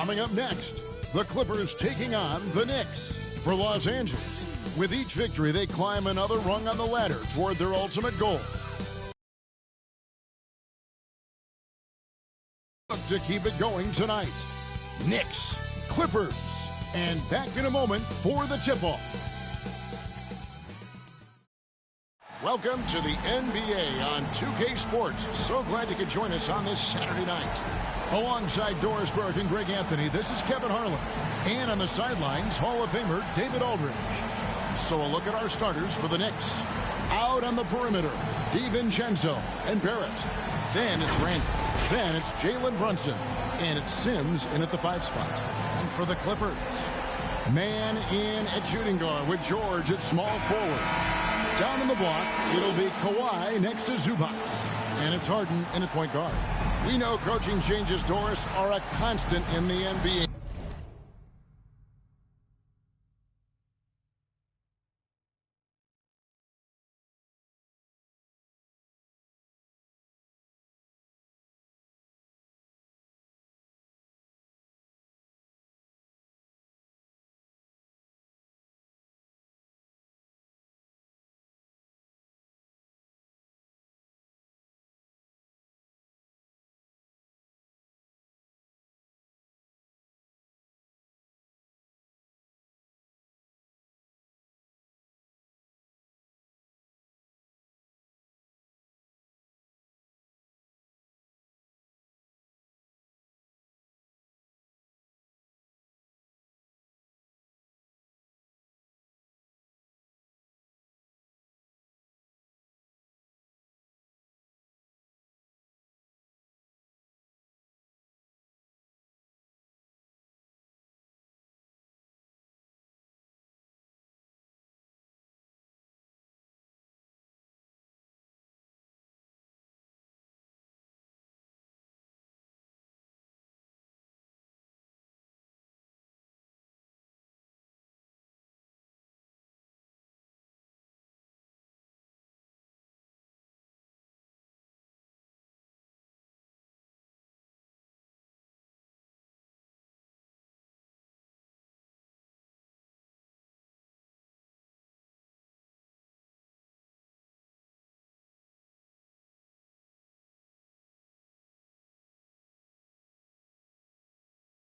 Coming up next, the Clippers taking on the Knicks. For Los Angeles, with each victory, they climb another rung on the ladder toward their ultimate goal. To keep it going tonight, Knicks, Clippers, and back in a moment for the tip-off. Welcome to the NBA on 2K Sports. So glad you could join us on this Saturday night. Alongside Doris Burke and Greg Anthony, this is Kevin Harlan. And on the sidelines, Hall of Famer David Aldridge. So a look at our starters for the Knicks. Out on the perimeter, DiVincenzo and Barrett. Then it's Randall. Then it's Jalen Brunson. And it's Sims in at the 5 spot. And for the Clippers, man in at shooting guard with George at small forward. Down in the block, it'll be Kawhi next to Zubac. And it's Harden in at point guard. We know coaching changes, Doris, are a constant in the NBA.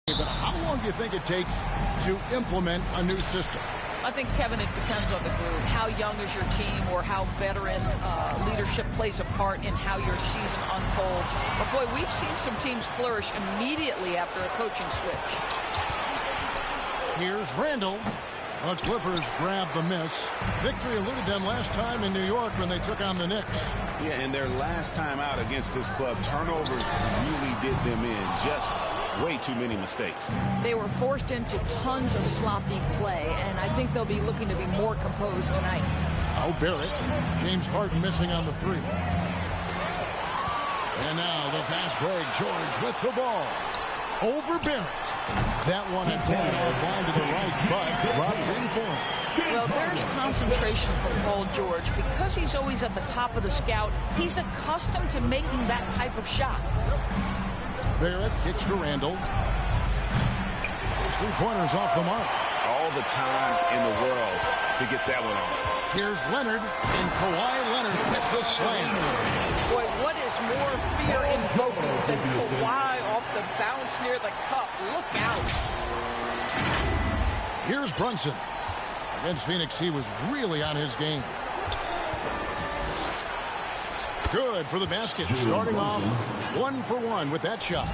But how long do you think it takes to implement a new system? I think, Kevin, it depends on the group. How young is your team, or how veteran leadership plays a part in how your season unfolds. But, boy, we've seen some teams flourish immediately after a coaching switch. Here's Randall. The Clippers grab the miss. Victory eluded them last time in New York when they took on the Knicks. Yeah, and their last time out against this club, turnovers really did them in. Just way too many mistakes. They were forced into tons of sloppy play, and I think they'll be looking to be more composed tonight. Oh, Barrett. James Harden missing on the 3. And now the fast break. George with the ball. Over Barrett. That one had taken offline to the right, but drops in for him. Well, there's concentration from Paul George. Because he's always at the top of the scout, he's accustomed to making that type of shot. Barrett kicks to Randall. His 3-pointers off the mark. All the time in the world to get that one off. Here's Leonard, and Kawhi Leonard with the slam. Boy, what is more fear-invoking than Kawhi off the bounce near the cup? Look out. Here's Brunson. Against Phoenix, he was really on his game. Good for the basket. Starting off 1 for 1 with that shot.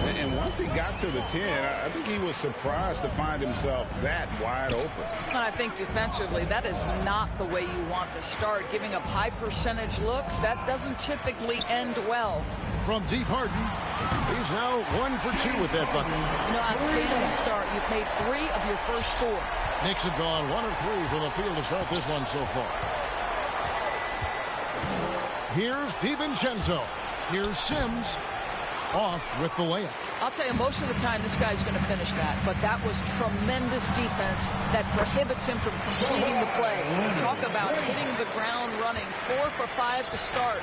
And once he got to the 10, I think he was surprised to find himself that wide open. I think defensively, that is not the way you want to start. Giving up high percentage looks, that doesn't typically end well. From deep, Harden. He's now 1 for 2 with that bucket. Outstanding start. You've made 3 of your first 4. Knicks have gone 1 of 3 from the field to start this one so far. Here's DiVincenzo. Here's Sims. Off with the layup. I'll tell you, most of the time this guy's going to finish that, but that was tremendous defense that prohibits him from completing the play. Talk about hitting the ground running. 4 for 5 to start.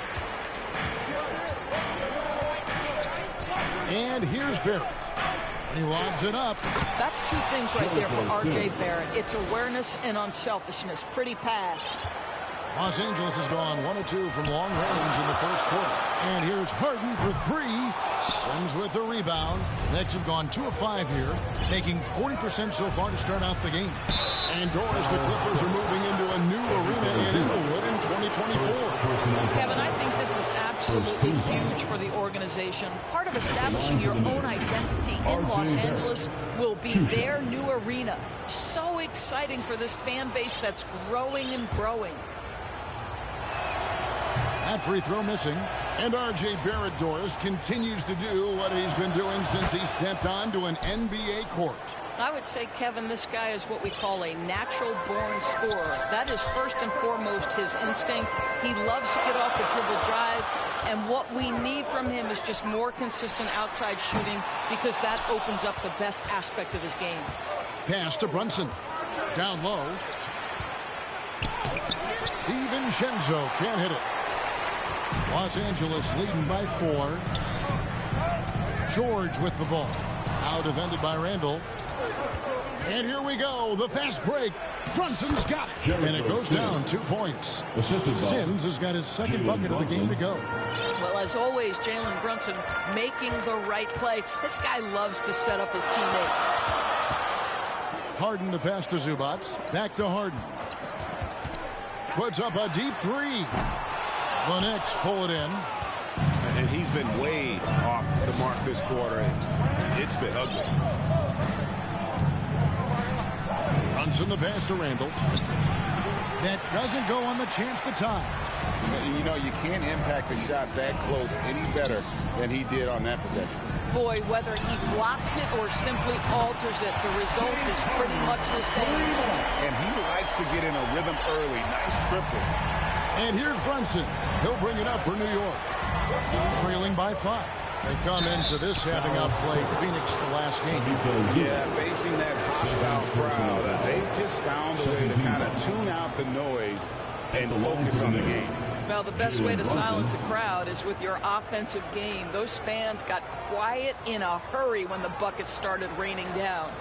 And here's Barrett. He lobs it up. That's two things right there for R.J. Barrett. It's awareness and unselfishness. Pretty pass. Los Angeles has gone 1 of 2 from long range in the first quarter. And here's Harden for 3. Sims with the rebound. Knicks have gone 2 of 5 here, making 40% so far to start out the game. And Doris, the Clippers are moving into a new arena in Inglewood in 2024. Kevin, I think this is absolutely huge for the organization. Part of establishing your own identity in Los Angeles will be their new arena. So exciting for this fan base that's growing and growing. That free throw missing. And R.J. Barrett, Doris, continues to do what he's been doing since he stepped onto an NBA court. I would say, Kevin, this guy is what we call a natural-born scorer. That is first and foremost his instinct. He loves to get off the dribble drive, and what we need from him is just more consistent outside shooting because that opens up the best aspect of his game. Pass to Brunson. Down low. DiVincenzo can't hit it. Los Angeles leading by 4. George with the ball. Now defended by Randall. And here we go. The fast break. Brunson's got it. And it goes down 2 points. Sims has got his second bucket of the game to go. Well, as always, Jalen Brunson making the right play. This guy loves to set up his teammates. Harden the pass to Zubats. Back to Harden. Puts up a deep 3. The Knicks pull it in. And he's been way off the mark this quarter. And it's been ugly. Brunson the pass to Randall. That doesn't go on the chance to tie. You know, you can't impact a shot that close any better than he did on that possession. Boy, whether he blocks it or simply alters it, the result is pretty much the same. And he likes to get in a rhythm early. Nice triple. And here's Brunson. He'll bring it up for New York. Trailing by 5. They come into this having outplayed Phoenix the last game. Yeah, facing that hostile crowd. They've just found a way to kind of tune out the noise and focus on the game. Well, the best way to silence a crowd is with your offensive game. Those fans got quiet in a hurry when the buckets started raining down.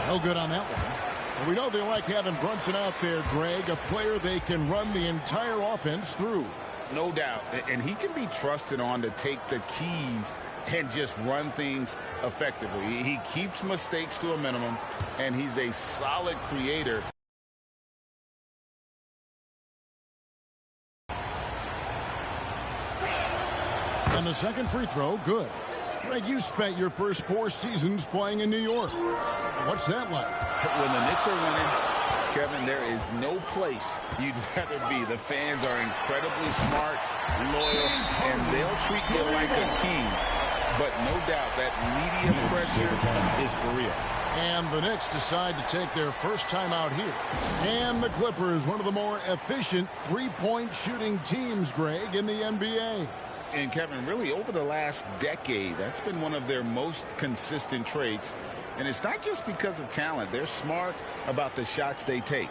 No good on that one. And we know they like having Brunson out there, Greg, a player they can run the entire offense through. No doubt. And he can be trusted on to take the keys and just run things effectively. He keeps mistakes to a minimum, and he's a solid creator. And the second free throw, good. Greg, you spent your first 4 seasons playing in New York. What's that like? When the Knicks are winning, Kevin, there is no place you'd rather be. The fans are incredibly smart, loyal, and they'll treat you like a king. But no doubt that media pressure is for real. And the Knicks decide to take their first time out here. And the Clippers, one of the more efficient three-point shooting teams, Greg, in the NBA. And Kevin, really over the last decade, that's been one of their most consistent traits. And it's not just because of talent. They're smart about the shots they take.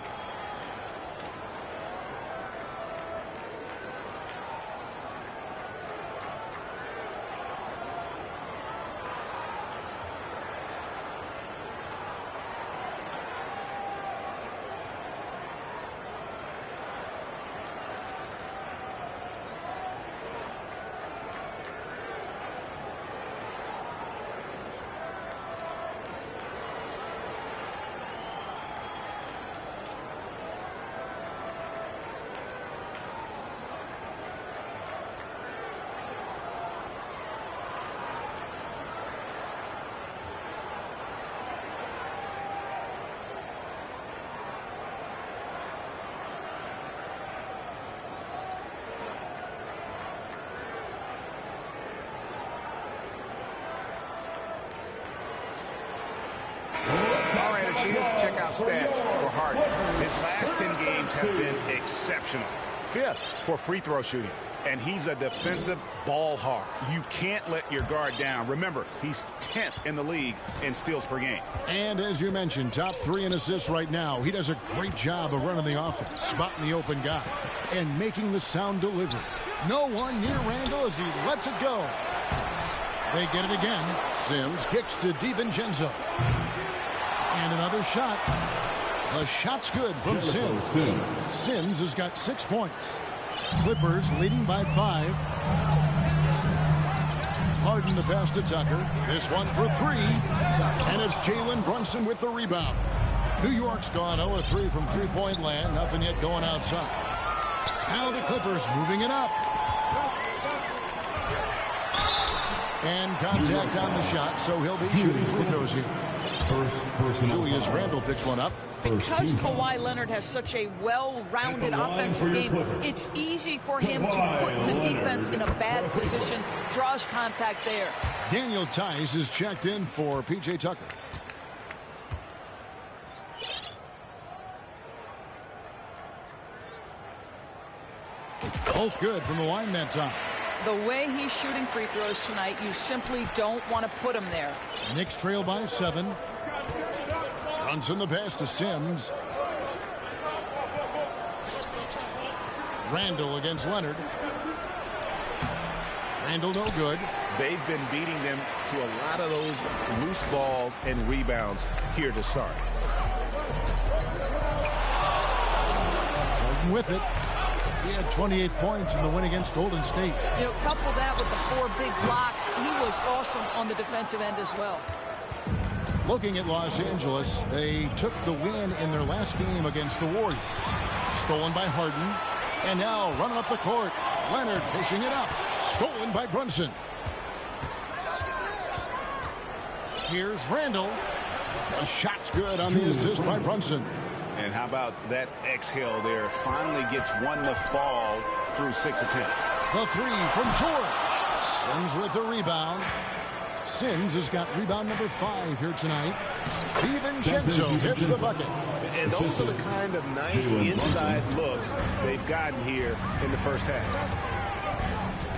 Chance to check out stats for Harden. His last 10 games have been exceptional. 5th for free throw shooting. And he's a defensive ball hawk. You can't let your guard down. Remember, he's 10th in the league in steals per game. And as you mentioned, top 3 in assists right now. He does a great job of running the offense, spotting the open guy, and making the sound delivery. No one near Randall as he lets it go. They get it again. Sims kicks to DiVincenzo. And another shot. The shot's good from Sims. Sims has got 6 points. Clippers leading by 5. Harden the pass to Tucker. This one for 3. And it's Jalen Brunson with the rebound. New York's gone 0-3 from three-point land. Nothing yet going outside. Now the Clippers moving it up. And contact on the shot, so he'll be shooting free throws here. Julius Randle picks one up. Because Kawhi Leonard has such a well-rounded offensive game, it's easy for him to put the defense in a bad position, draws contact there. Daniel Tice is checked in for P.J. Tucker. Both good from the line that time. The way he's shooting free throws tonight, you simply don't want to put him there. Knicks trail by 7. Brunson the pass to Sims. Randle against Leonard. Randle no good. They've been beating them to a lot of those loose balls and rebounds here to start. Harden with it. He had 28 points in the win against Golden State. You know, couple that with the 4 big blocks. He was awesome on the defensive end as well. Looking at Los Angeles, they took the win in their last game against the Warriors. Stolen by Harden. And now running up the court. Leonard pushing it up. Stolen by Brunson. Here's Randle. The shot's good on the assist by Brunson. And how about that exhale there? Finally gets one to fall through 6 attempts. The 3 from George. Sims with the rebound. Sims has got rebound number 5 here tonight. DiVincenzo hits the bucket. And those are the kind of nice inside looks they've gotten here in the first half.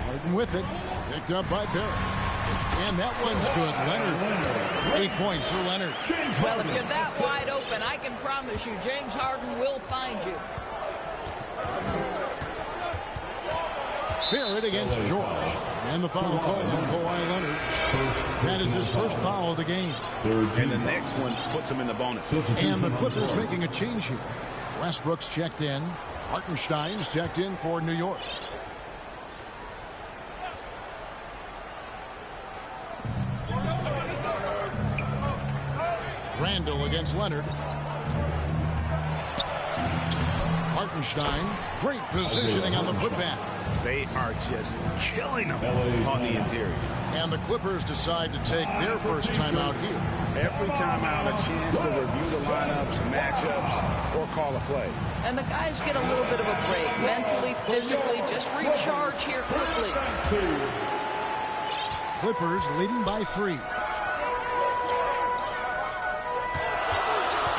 Harden with it. Picked up by Barrett. And that one's good. Leonard. 8 points for Leonard. Well, if you're that wide open, I can promise you James Harden will find you. Barrett against George. And the foul call on Kawhi Leonard. That is his first foul of the game. And the next one puts him in the bonus. And the Clippers making a change here. Westbrook's checked in. Hartenstein's checked in for New York. Randle against Leonard. Hartenstein, great positioning on the putback. They are just killing them on the interior. And the Clippers decide to take their first timeout here. Every timeout, a chance to review the lineups, matchups, or call a play. And the guys get a little bit of a break. Mentally, physically, just recharge here quickly. Clippers leading by 3.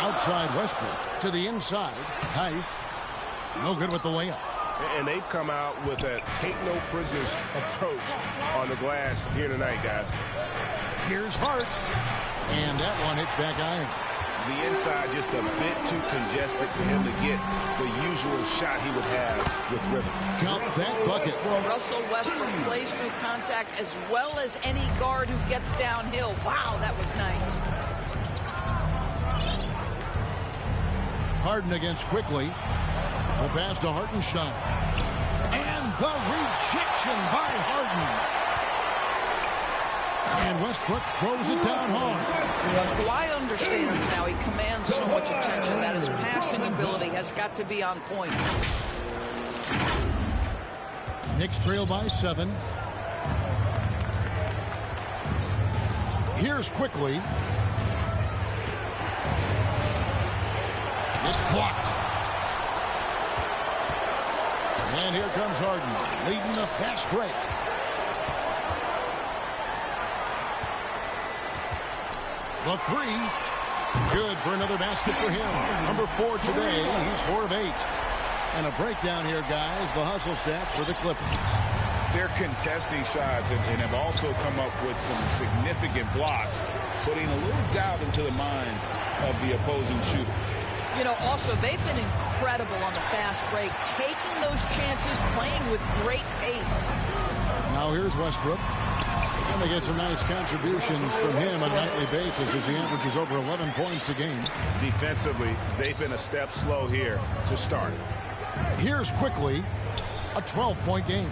Outside Westbrook to the inside. Tice, no good with the layup. And they've come out with a take-no-prisoners approach on the glass here tonight, guys. Here's Hart. And that one hits back iron. The inside just a bit too congested for him to get the usual shot he would have with rhythm. Got that bucket. Russell Westbrook plays through contact as well as any guard who gets downhill. Wow, that was nice. Harden against Quickly. The pass to Hartenstein. And the rejection by Harden. And Westbrook throws it down hard. Kawhi understands now. He commands so much attention that his passing ability has got to be on point. Knicks trail by 7. Here's Quickly. It's blocked. And here comes Harden, leading the fast break. The 3, good for another basket for him. Number 4 today, he's 4 of 8. And a breakdown here, guys. The hustle stats for the Clippers. They're contesting shots and have also come up with some significant blocks, putting a little doubt into the minds of the opposing shooter. You know, also, they've been incredible on the fast break, taking those chances, playing with great pace. Now here's Westbrook. And they get some nice contributions from him on a nightly basis as he averages over 11 points a game. Defensively, they've been a step slow here to start. Here's quickly a 12-point game.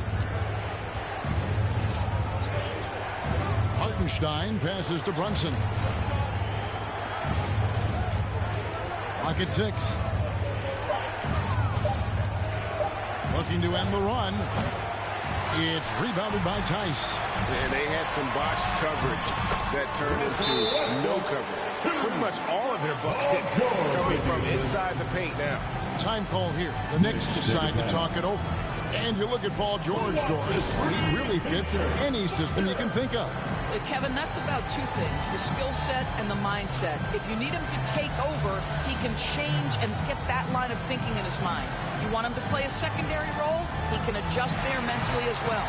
Hartenstein passes to Brunson. Clock at 6. Looking to end the run. It's rebounded by Tice. And they had some botched coverage that turned into no coverage. Pretty much all of their buckets coming from inside the paint now. Time call here. The Knicks decide to talk it over. And you look at Paul George, Doris. He really fits any system you can think of. Kevin, that's about two things, the skill set and the mindset. If you need him to take over, he can change and get that line of thinking in his mind. You want him to play a secondary role, he can adjust there mentally as well.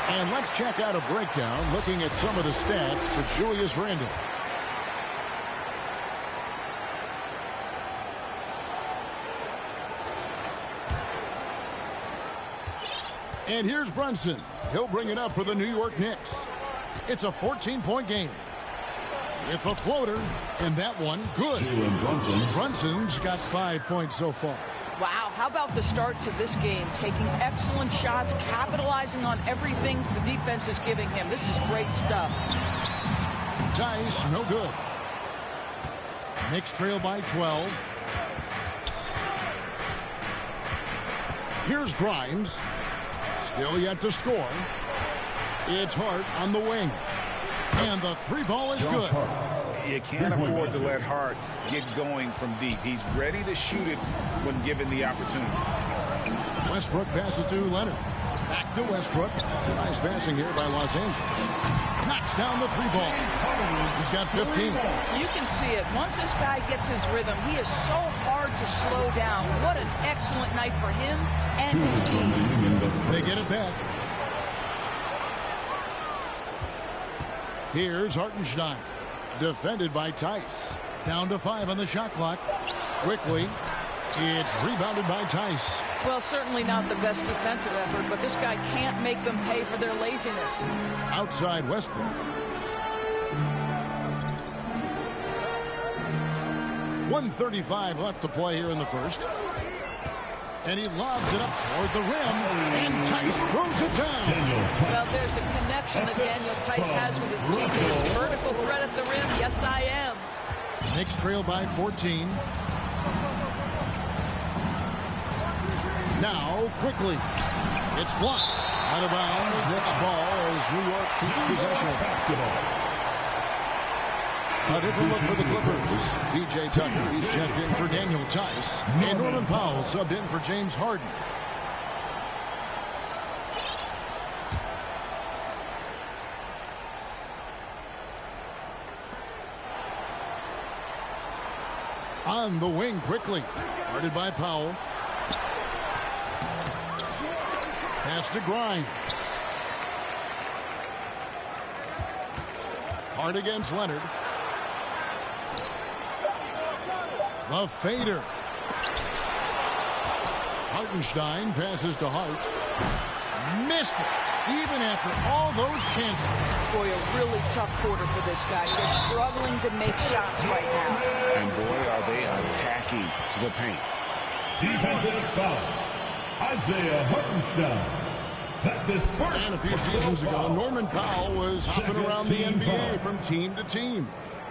And let's check out a breakdown looking at some of the stats for Julius Randle. And here's Brunson. He'll bring it up for the New York Knicks. It's a 14-point game. With a floater, and that one good. Brunson's got 5 points so far. Wow, how about the start to this game? Taking excellent shots, capitalizing on everything the defense is giving him. This is great stuff. Tice, no good. Knicks trail by 12. Here's Grimes. Still yet to score. It's Hart on the wing. And the three ball is good. You can't afford to let Hart get going from deep. He's ready to shoot it when given the opportunity. Westbrook passes to Leonard. Back to Westbrook. Nice passing here by Los Angeles. Knocks down the three ball. He's got 15. You can see it. Once this guy gets his rhythm, he is so hard to slow down. What an excellent night for him and his team. They get it back. Here's Hartenstein. Defended by Tice. Down to 5 on the shot clock. Quickly. It's rebounded by Tice. Well, certainly not the best defensive effort, but this guy can't make them pay for their laziness. Outside Westbrook. 1:35 left to play here in the first. And he lobs it up toward the rim. And Tice throws it down. Well, there's a connection that Daniel Tice has with his teammates. Vertical threat at the rim. Yes, I am. Knicks trail by 14. Now, quickly. It's blocked. Out of bounds. Knicks ball as New York keeps possession of basketball. A different look for the Clippers. P.J. Tucker, he's checked in for Daniel Tice. And Norman Powell subbed in for James Harden. On the wing quickly. Guarded by Powell. Pass to Grimes. Hard against Leonard. The fader. Hartenstein passes to Hart. missed it, even after all those chances. Boy, a really tough quarter for this guy. They're struggling to make shots right now. And boy, are they attacking the paint. Defensive foul. Isaiah Hartenstein. That's his first. And a few seasons ago, Norman Powell was hopping around the NBA from team to team.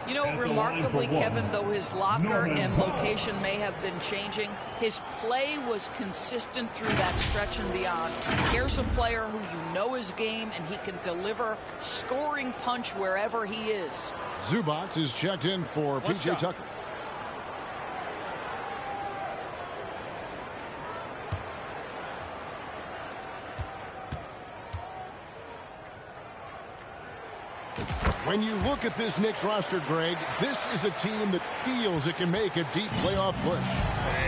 You know, remarkably, Kevin, though his locker and location may have been changing, his play was consistent through that stretch and beyond. Here's a player who you know his game, and he can deliver scoring punch wherever he is. Zubac is checked in for P.J. Tucker. When you look at this Knicks roster, Greg, this is a team that feels it can make a deep playoff push.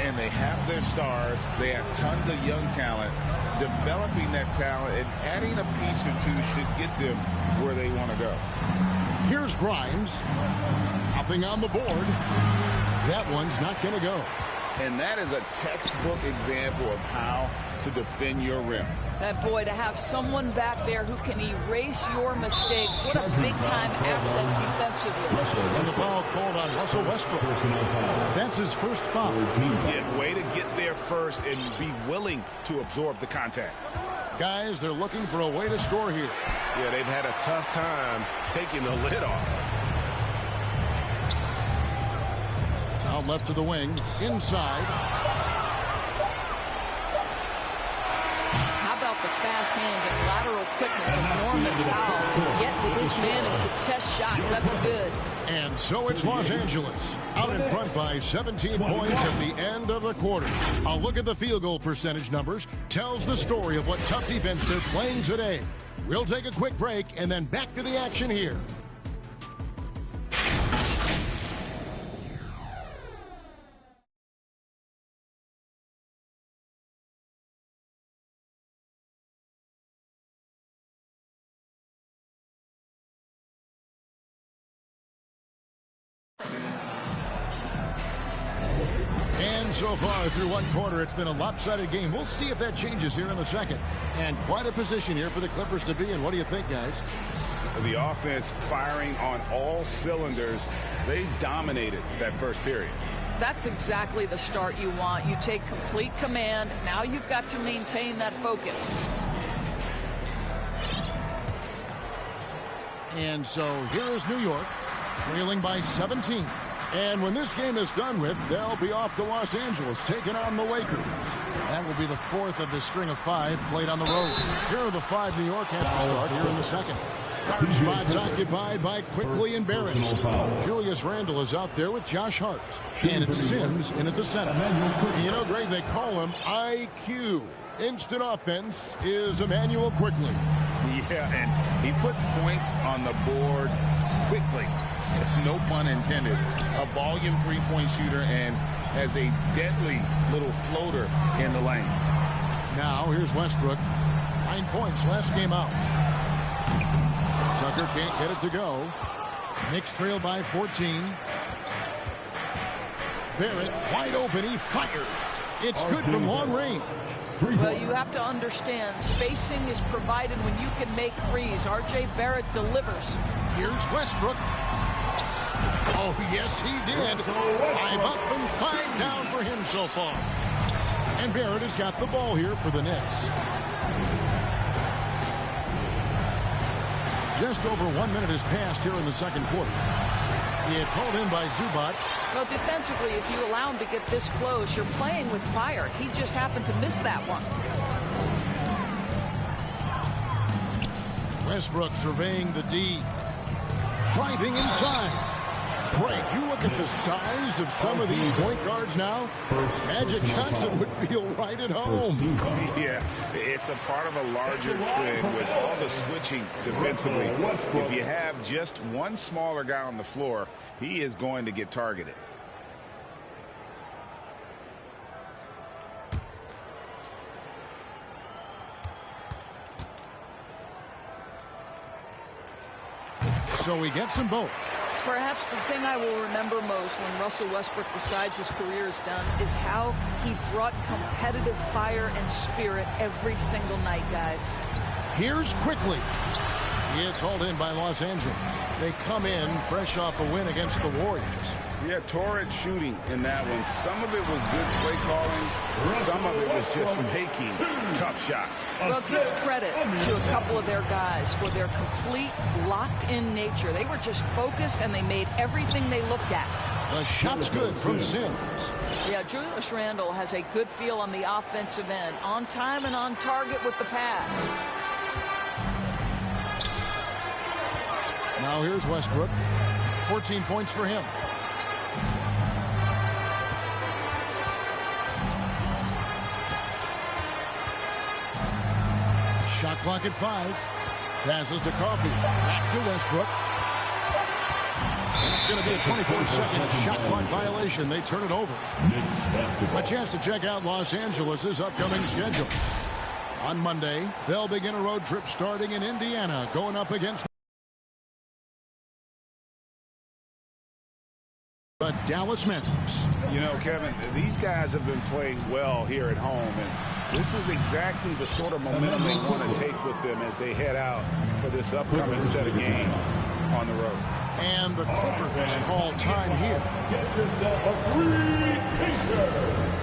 And they have their stars. They have tons of young talent. Developing that talent and adding a piece or two should get them where they want to go. Here's Grimes. Nothing on the board. That one's not going to go. And that is a textbook example of how to defend your rim. That boy, to have someone back there who can erase your mistakes, what a big-time asset defensively. And the foul called on Russell Westbrook. That's his first foul. Yeah, way to get there first and be willing to absorb the contact. Guys, they're looking for a way to score here. Yeah, they've had a tough time taking the lid off. Out left to the wing, inside. How about the fast hands and lateral quickness of Norman Powell to get to this man and contest shots? That's good. And so it's Los Angeles, out in front by 17 points at the end of the quarter. A look at the field goal percentage numbers tells the story of what tough defense they're playing today. We'll take a quick break and then back to the action here. And so far through one quarter, it's been a lopsided game. We'll see if that changes here in the second. And quite a position here for the Clippers to be in. What do you think, guys? The offense firing on all cylinders. They dominated that first period. That's exactly the start you want. You take complete command. Now you've got to maintain that focus. And so here is New York, trailing by 17. And when this game is done with, they'll be off to Los Angeles, taking on the Lakers. That will be the fourth of the string of five played on the road. Here are the five New York has to start here in the second. Guard spots occupied by Quickly and Barrett. Julius Randle is out there with Josh Hart. And it's Sims in at the center. You know, Greg, they call him IQ. Instant offense is Emmanuel Quickly. Yeah, and he puts points on the board quickly. No pun intended. A volume three-point shooter and has a deadly little floater in the lane. Now here's Westbrook. 9 points last game out. Tucker can't get it to go. Knicks trail by 14. Barrett wide open. He fires. It's good from long range. Well, you have to understand, spacing is provided when you can make threes. R.J. Barrett delivers. Here's Westbrook. Oh, yes, he did. 5 up and 5 down for him so far. And Barrett has got the ball here for the Knicks. Just over 1 minute has passed here in the second quarter. It's hauled in by Zubac. Well, defensively, if you allow him to get this close, you're playing with fire. He just happened to miss that one. Westbrook surveying the D. Driving inside. Greg, you look at the size of some of these point guards now. Magic Johnson would feel right at home. Yeah, it's a part of a larger trend with all the switching defensively. If you have just one smaller guy on the floor, he is going to get targeted. So he gets them both. Perhaps the thing I will remember most when Russell Westbrook decides his career is done is how he brought competitive fire and spirit every single night, guys. Here's quickly. It's hauled in by Los Angeles. They come in fresh off a win against the Warriors. Yeah, torrid shooting in that one. Some of it was good play calling. Some of it was just making tough shots. Well, give credit to a couple of their guys for their complete locked-in nature. They were just focused, and they made everything they looked at. The shot's good from Sims. Yeah, Julius Randle has a good feel on the offensive end. On time and on target with the pass. Now here's Westbrook. 14 points for him. Shot clock at 5. Passes to Coffey. Back to Westbrook. And it's going to be a 24-second shot clock violation. They turn it over. A chance to check out Los Angeles' upcoming schedule. On Monday, they'll begin a road trip starting in Indiana, going up against the Dallas Mavericks. You know, Kevin, these guys have been playing well here at home, and this is exactly the sort of momentum they want to take with them as they head out for this upcoming set of games on the road. And the Clippers call time here. Get yourself a free T-shirt.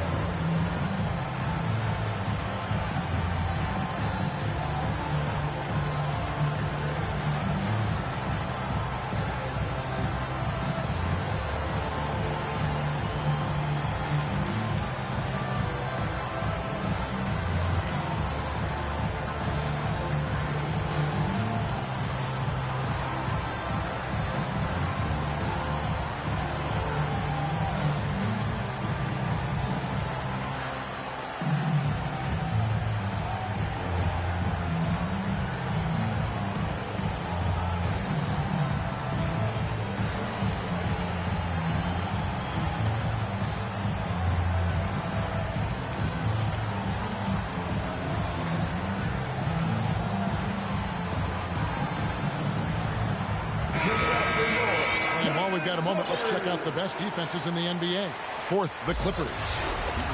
We've got a moment. Let's check out the best defenses in the NBA. Fourth, the Clippers.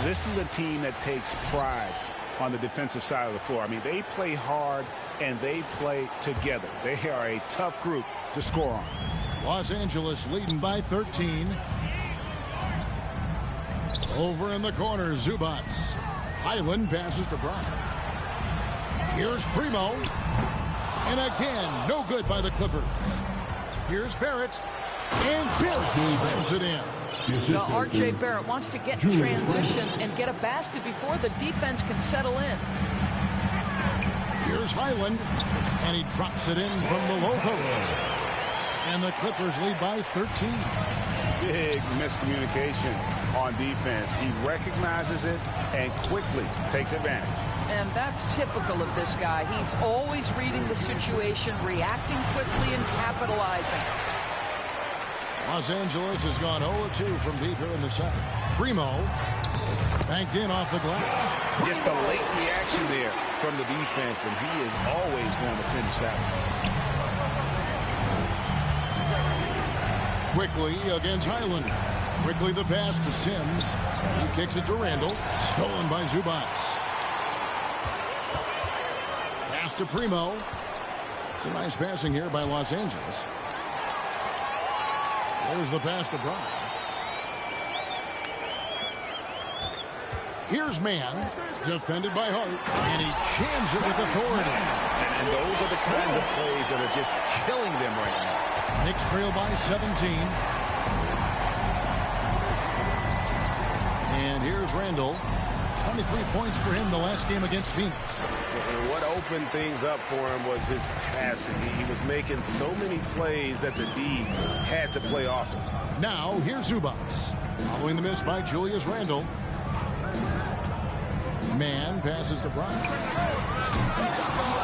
This is a team that takes pride on the defensive side of the floor. I mean, they play hard and they play together. They are a tough group to score on. Los Angeles leading by 13. Over in the corner, Zubats. Highland passes to Brown. Here's Primo. And again, no good by the Clippers. Here's Barrett. And Bill slams it in. Now, R.J. Barrett wants to get in transition and get a basket before the defense can settle in. Here's Highland. And he drops it in from the low post. And the Clippers lead by 13. Big miscommunication on defense. He recognizes it and quickly takes advantage. And that's typical of this guy. He's always reading the situation, reacting quickly, and capitalizing. Los Angeles has gone 0-2 from deep here in the second. Primo banked in off the glass. Just a late reaction there from the defense, and he is always going to finish that one. Quickly against Highland. Quickly the pass to Sims. He kicks it to Randle. Stolen by Zubats. Pass to Primo. Some nice passing here by Los Angeles. There's the pass to Brown. Here's Mann, defended by Hart, and he jams it with authority. And those are the kinds of plays that are just killing them right now. Knicks trail by 17. And here's Randle. 23 points for him the last game against Phoenix. And what opened things up for him was his passing. He was making so many plays that the D had to play off him. Now, here's Zubats. Following the miss by Julius Randle. Mann passes to Bryant.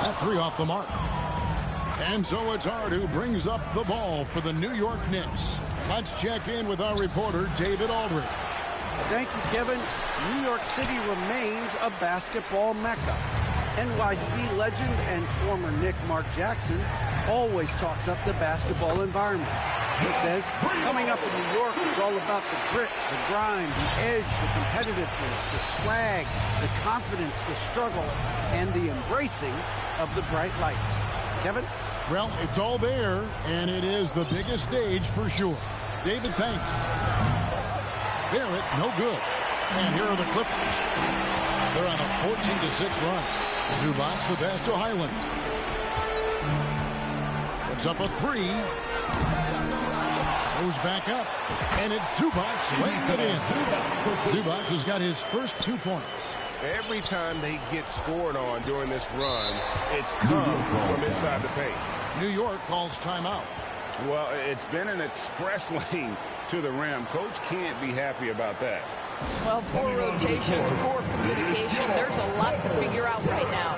That three off the mark. And so it's Hart who brings up the ball for the New York Knicks. Let's check in with our reporter, David Aldridge. Thank you, Kevin. New York City remains a basketball mecca. NYC legend and former Knick Mark Jackson always talks up the basketball environment. He says coming up in New York is all about the grit, the grind, the edge, the competitiveness, the swag, the confidence, the struggle, and the embracing of the bright lights. Kevin? Well, it's all there, and it is the biggest stage for sure. David, thanks. Barrett, no good. And here are the Clippers. They're on a 14-6 run. Zubac the pass to Highland. Puts up a three. Goes back up. And it's Zubac laying it in. Zubac has got his first 2 points. Every time they get scored on during this run, it's come from inside the paint. New York calls timeout. Well, it's been an express lane to the rim. Coach can't be happy about that. Well, poor rotations, poor communication. There's a lot to figure out right now.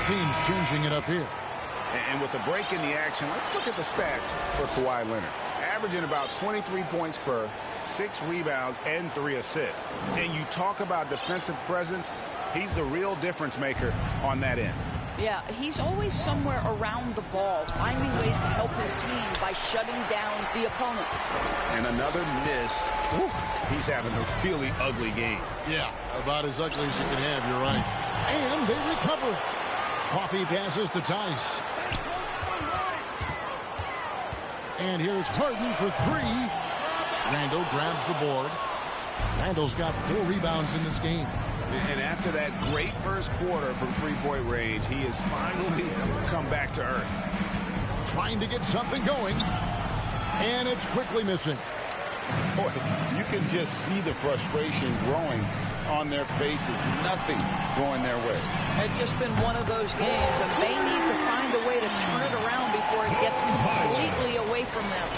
Teams changing it up here. And with the break in the action, let's look at the stats for Kawhi Leonard. Averaging about 23 points per, 6 rebounds, and 3 assists. And you talk about defensive presence, he's the real difference maker on that end. Yeah, he's always somewhere around the ball, finding ways to help his team by shutting down the opponents. And another miss. Whew, he's having a really ugly game. Yeah, about as ugly as you can have, you're right. And they recover it. Coffee passes to Tice. And here's Harden for 3. Randall grabs the board. Randall's got 4 rebounds in this game. And after that great first quarter from three-point range, he has finally come back to earth. Trying to get something going. And it's quickly missing. Boy, you can just see the frustration growing on their faces. Nothing going their way. It's just been one of those games, and they need to find a way to turn it around before it gets completely away from them.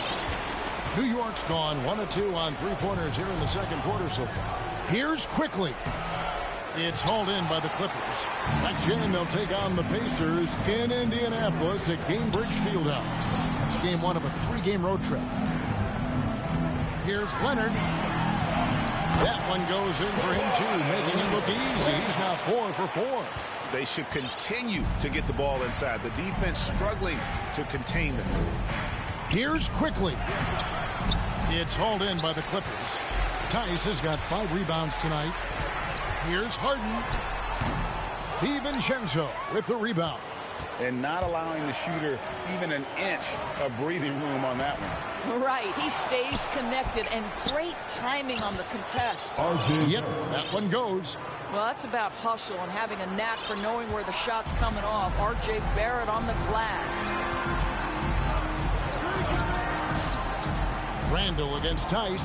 New York's gone 1 of 2 on 3-pointers here in the second quarter so far. Here's quickly. It's hauled in by the Clippers. Next game, they'll take on the Pacers in Indianapolis at Gainbridge Fieldhouse. It's game 1 of a 3-game road trip. Here's Leonard. That one goes in for him, too, making it look easy. He's now 4 for 4. They should continue to get the ball inside. The defense struggling to contain them. Here's quickly. It's hauled in by the Clippers. Tice has got 5 rebounds tonight. Here's Harden. DiVincenzo with the rebound. And not allowing the shooter even an inch of breathing room on that one. Right. He stays connected, and great timing on the contest. Yep, that one goes. Well, that's about hustle and having a knack for knowing where the shot's coming off. R.J. Barrett on the glass. Randall against Tice.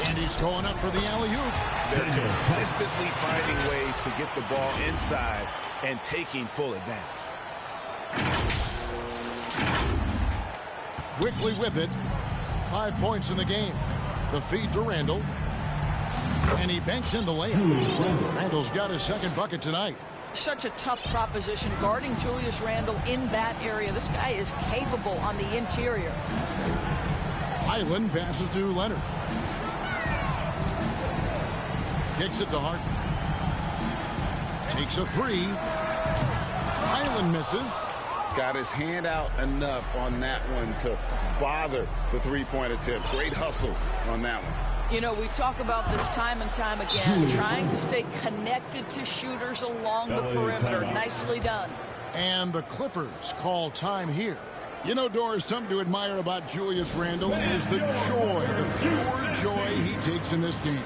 And he's going up for the alley-oop. They're consistently finding ways to get the ball inside and taking full advantage. Quickly with it. 5 points in the game. The feed to Randall. And he banks in the layup. Randall's got his second bucket tonight. Such a tough proposition guarding Julius Randle in that area. This guy is capable on the interior. Highland passes to Leonard. Kicks it to Harden. Takes a 3. Highland misses. Got his hand out enough on that one to bother the three-point attempt. Great hustle on that one. You know, we talk about this time and time again, trying to stay connected to shooters along the perimeter. Nicely done. And the Clippers call time here. You know, Doris, something to admire about Julius Randle is the joy, the pure joy he takes in this game.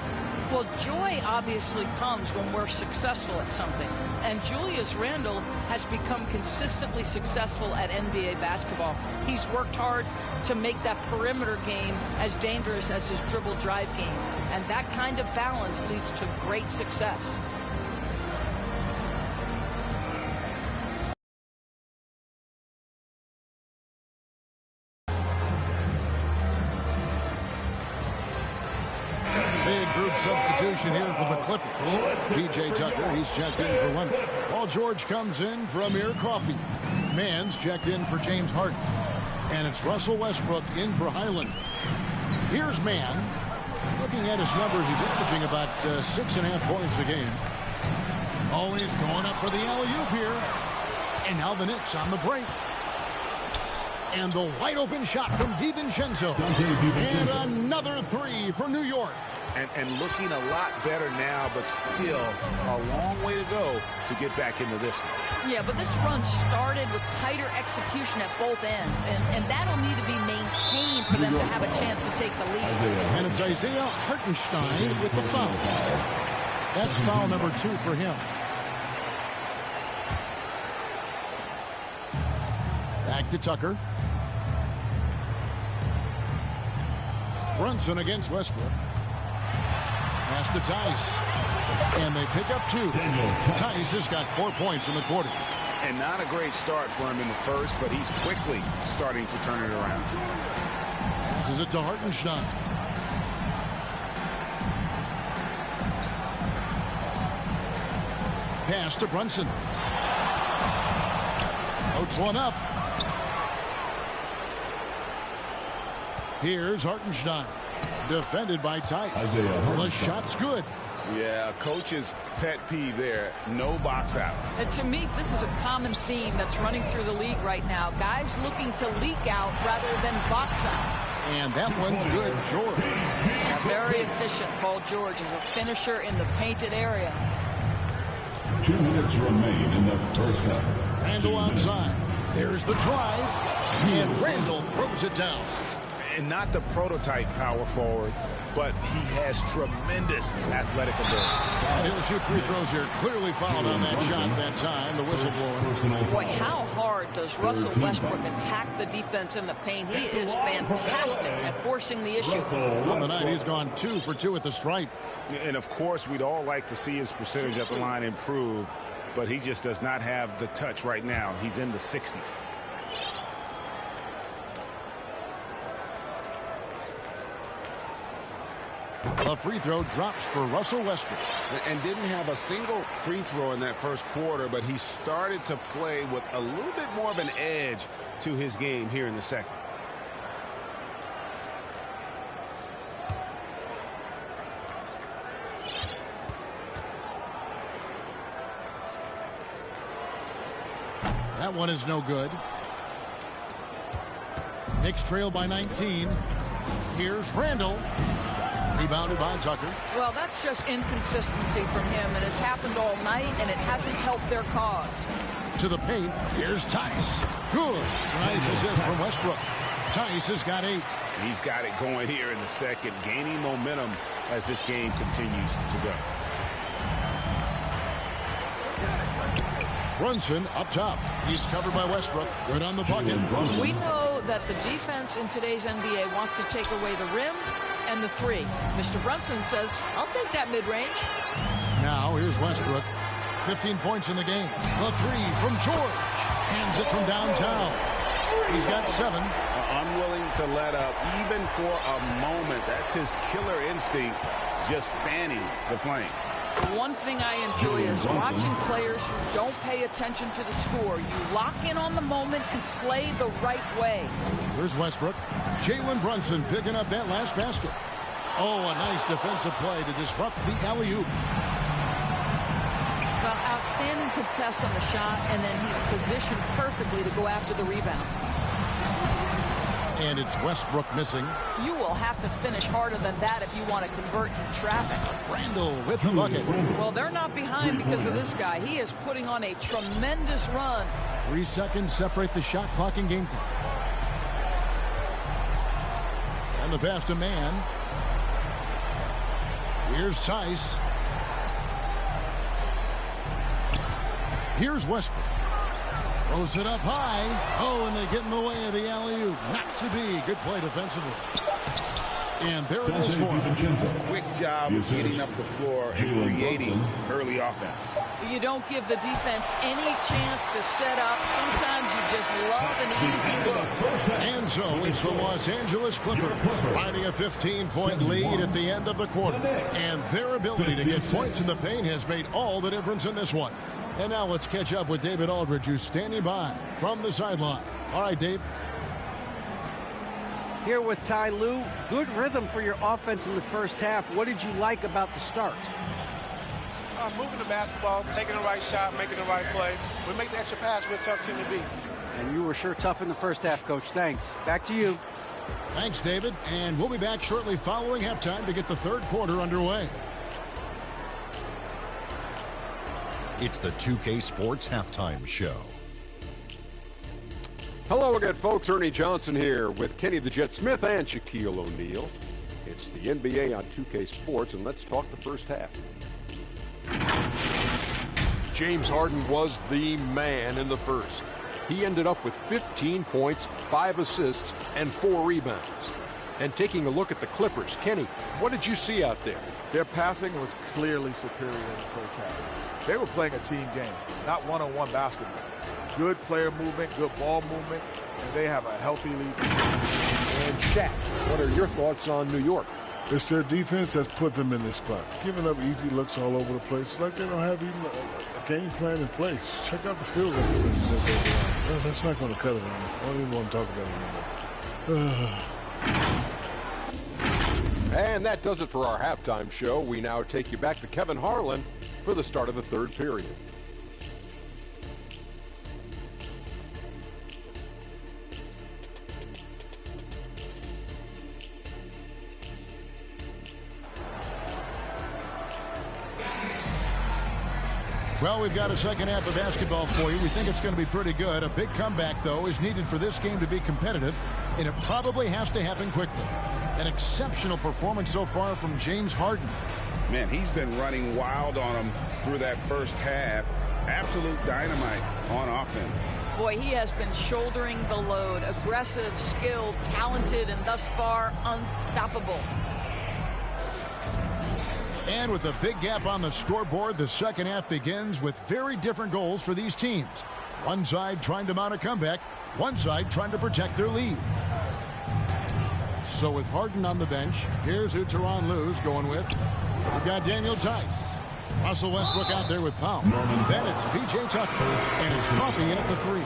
Well, joy obviously comes when we're successful at something. And Julius Randle has become consistently successful at NBA basketball. He's worked hard to make that perimeter game as dangerous as his dribble drive game. And that kind of balance leads to great success. substitution here for the Clippers. P.J. Tucker, he's checked in for Wendell. Paul George comes in for Amir Coffey. Mann's checked in for James Harden. And it's Russell Westbrook in for Highland. Here's Mann. Looking at his numbers, he's averaging about 6.5 points a game. Always going up for the alley-oop here. And now the Knicks on the break. And the wide-open shot from DiVincenzo. And another three for New York. And looking a lot better now, but still a long way to go to get back into this one. Yeah, but this run started with tighter execution at both ends, and that'll need to be maintained for them to have a chance to take the lead. And it's Isaiah Hartenstein with the foul. That's foul number 2 for him. Back to Tucker. Brunson against Westbrook. Pass to Tice. And they pick up 2. Tice has got 4 points in the quarter. And not a great start for him in the first, but he's quickly starting to turn it around. Passes it to Hartenstein. Pass to Brunson. Floats one up. Here's Hartenstein. Defended by Tice. The shot's good. Yeah, coach's pet peeve there. No box out. And to me, this is a common theme that's running through the league right now. Guys looking to leak out rather than box out. And that one's good, George. Yeah, very efficient, Paul George is a finisher in the painted area. 2 minutes remain in the first half. Randall outside. There's the drive. And Randall throws it down. And not the prototype power forward, but he has tremendous athletic ability. And he'll shoot free throws here. Clearly fouled on that shot that time. The whistle blowing. Boy, how hard does Russell Westbrook attack the defense in the paint? He is fantastic at forcing the issue. On the night, he's gone 2 for 2 at the stripe. And, of course, we'd all like to see his percentage at the line improve, but he just does not have the touch right now. He's in the 60s. A free throw drops for Russell Westbrook. And didn't have a single free throw in that first quarter, but he started to play with a little bit more of an edge to his game here in the second. That one is no good. Knicks trail by 19. Here's Randall. Rebounded by Tucker. Well, that's just inconsistency from him, and it's happened all night, and it hasn't helped their cause. To the paint. Here's Tice. Good. Nice assist from Westbrook. Tice has got 8. He's got it going here in the second, gaining momentum as this game continues to go. Brunson up top. He's covered by Westbrook. Good on the bucket. We know that the defense in today's NBA wants to take away the rim and the 3. Mr. Brunson says, I'll take that mid-range. Now here's Westbrook. 15 points in the game. The 3 from George. Hands it from downtown. He's got 7. Unwilling to let up even for a moment. That's his killer instinct, just fanning the flame. One thing I enjoy is watching players who don't pay attention to the score. You lock in on the moment and play the right way. Here's Westbrook. Jalen Brunson picking up that last basket. Oh, a nice defensive play to disrupt the alley-oop. Well, outstanding contest on the shot, and then he's positioned perfectly to go after the rebound. And it's Westbrook missing. You will have to finish harder than that if you want to convert in traffic. Randall with the bucket. Well, they're not behind because of this guy. He is putting on a tremendous run. 3 seconds separate the shot clock and game clock. And the pass to Mann. Here's Tice. Here's Westbrook. Throws it up high. Oh, and they get in the way of the alley-oop. Not to be. Good play defensively. And there it is for him. Quick job of getting up the floor and creating early offense. You don't give the defense any chance to set up. Sometimes you just love an easy look. And so it's the Los Angeles Clippers riding a 15-point lead at the end of the quarter. And their ability to get points in the paint has made all the difference in this one. And now let's catch up with David Aldridge, who's standing by from the sideline. All right, Dave. Here with Ty Lue, good rhythm for your offense in the first half. What did you like about the start? Moving the basketball, taking the right shot, making the right play. We make the extra pass, we're a tough team to beat. And you were sure tough in the first half, Coach. Thanks. Back to you. Thanks, David. And we'll be back shortly following halftime to get the third quarter underway. It's the 2K Sports Halftime Show. Hello again, folks. Ernie Johnson here with Kenny the Jet Smith and Shaquille O'Neal. It's the NBA on 2K Sports, and let's talk the first half. James Harden was the man in the first. He ended up with 15 points, 5 assists, and 4 rebounds. And taking a look at the Clippers, Kenny, what did you see out there? Their passing was clearly superior in the first half. They were playing a team game, not one-on-one basketball. Good player movement, good ball movement, and they have a healthy lead. And Shaq, what are your thoughts on New York? It's their defense that's put them in this spot. Giving up easy looks all over the place. It's like they don't have even a game plan in place. Check out the field goal defense that they're doing. That's not going to cut it on me. I don't even want to talk about it anymore. And that does it for our halftime show. We now take you back to Kevin Harlan for the start of the third period. Well, we've got a second half of basketball for you. We think it's going to be pretty good. A big comeback, though, is needed for this game to be competitive, and it probably has to happen quickly. An exceptional performance so far from James Harden. Man, he's been running wild on him through that first half. Absolute dynamite on offense. Boy, he has been shouldering the load. Aggressive, skilled, talented, and thus far unstoppable. And with a big gap on the scoreboard, the second half begins with very different goals for these teams. One side trying to mount a comeback, one side trying to protect their lead. So with Harden on the bench, here's who Tyronn Lue's going with. We've got Daniel Tice. Russell Westbrook out there with Powell. Then it's P.J. Tucker and his coffee in at the 3.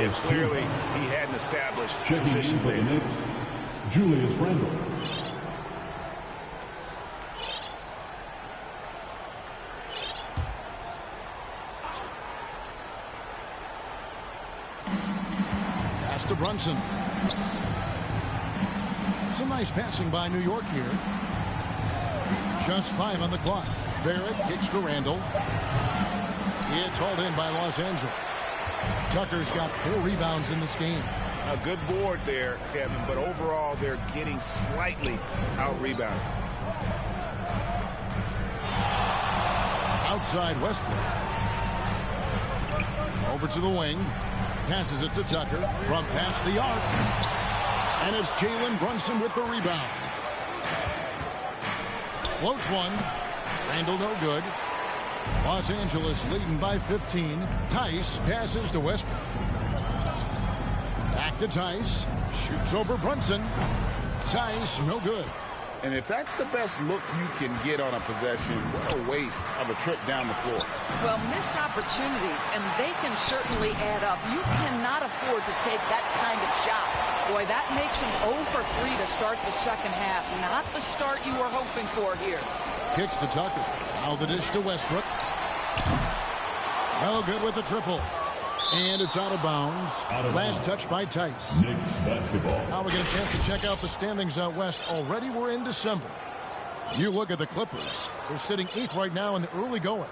Yes, clearly he hadn't established position there. Knicks, Julius Randle. Pass to Brunson. Some nice passing by New York here. Just 5 on the clock. Barrett kicks to Randle. It's hauled in by Los Angeles. Tucker's got 4 rebounds in this game. A good board there, Kevin, but overall they're getting slightly out-rebounded. Outside Westbrook. Over to the wing. Passes it to Tucker from past the arc. And it's Jalen Brunson with the rebound. Floats one. Randle no good. Los Angeles leading by 15. Tice passes to Westbrook. Back to Tice. Shoots over Brunson. Tice no good. And if that's the best look you can get on a possession, what a waste of a trip down the floor. Well, missed opportunities, and they can certainly add up. You cannot afford to take that kind of shot. Boy, that makes him 0 for 3 to start the second half. Not the start you were hoping for here. Kicks to Tucker. Now the dish to Westbrook. No good with the triple. And it's out of bounds. Last touch by Tice. Knicks basketball. Now we get a chance to check out the standings out west. Already we're in December. You look at the Clippers. They're sitting 8th right now in the early going.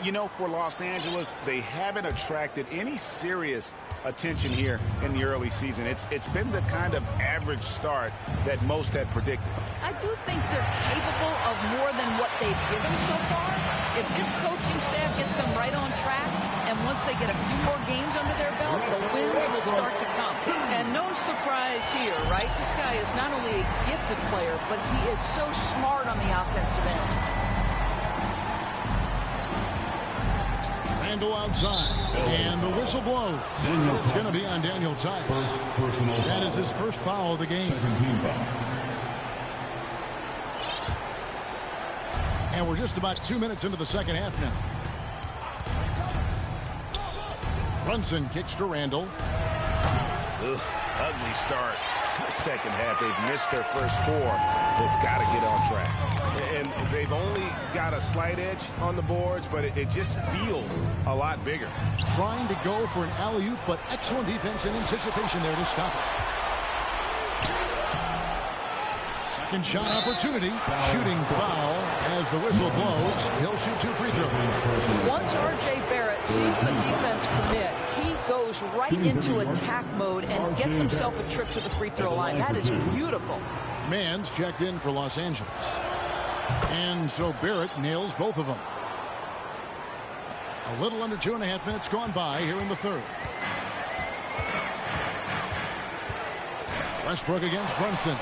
You know, for Los Angeles, they haven't attracted any serious attention here in the early season. It's been the kind of average start that most had predicted. I do think they're capable of of more than what they've given so far. If this coaching staff gets them right on track, and once they get a few more games under their belt, the wins will start to come. And no surprise here, right? This guy is not only a gifted player, but he is so smart on the offensive end. Randall outside, and the whistle blows. It's going to be on Daniel Tice. That is his first foul of the game. And we're just about 2 minutes into the second half now. Brunson kicks to Randall. Ugly start to the second half. They've missed their first 4. They've got to get on track. And they've only got a slight edge on the boards, but it just feels a lot bigger. Trying to go for an alley-oop, but excellent defense and anticipation there to stop it. Second shot opportunity. Shooting foul as the whistle blows. He'll shoot 2 free throws. Once R.J. Barrett sees the defense commit, he goes right into attack mode and gets himself a trip to the free throw line. That is beautiful. Mann's checked in for Los Angeles. And so Barrett nails both of them. A little under 2.5 minutes gone by here in the third. Westbrook against Brunson.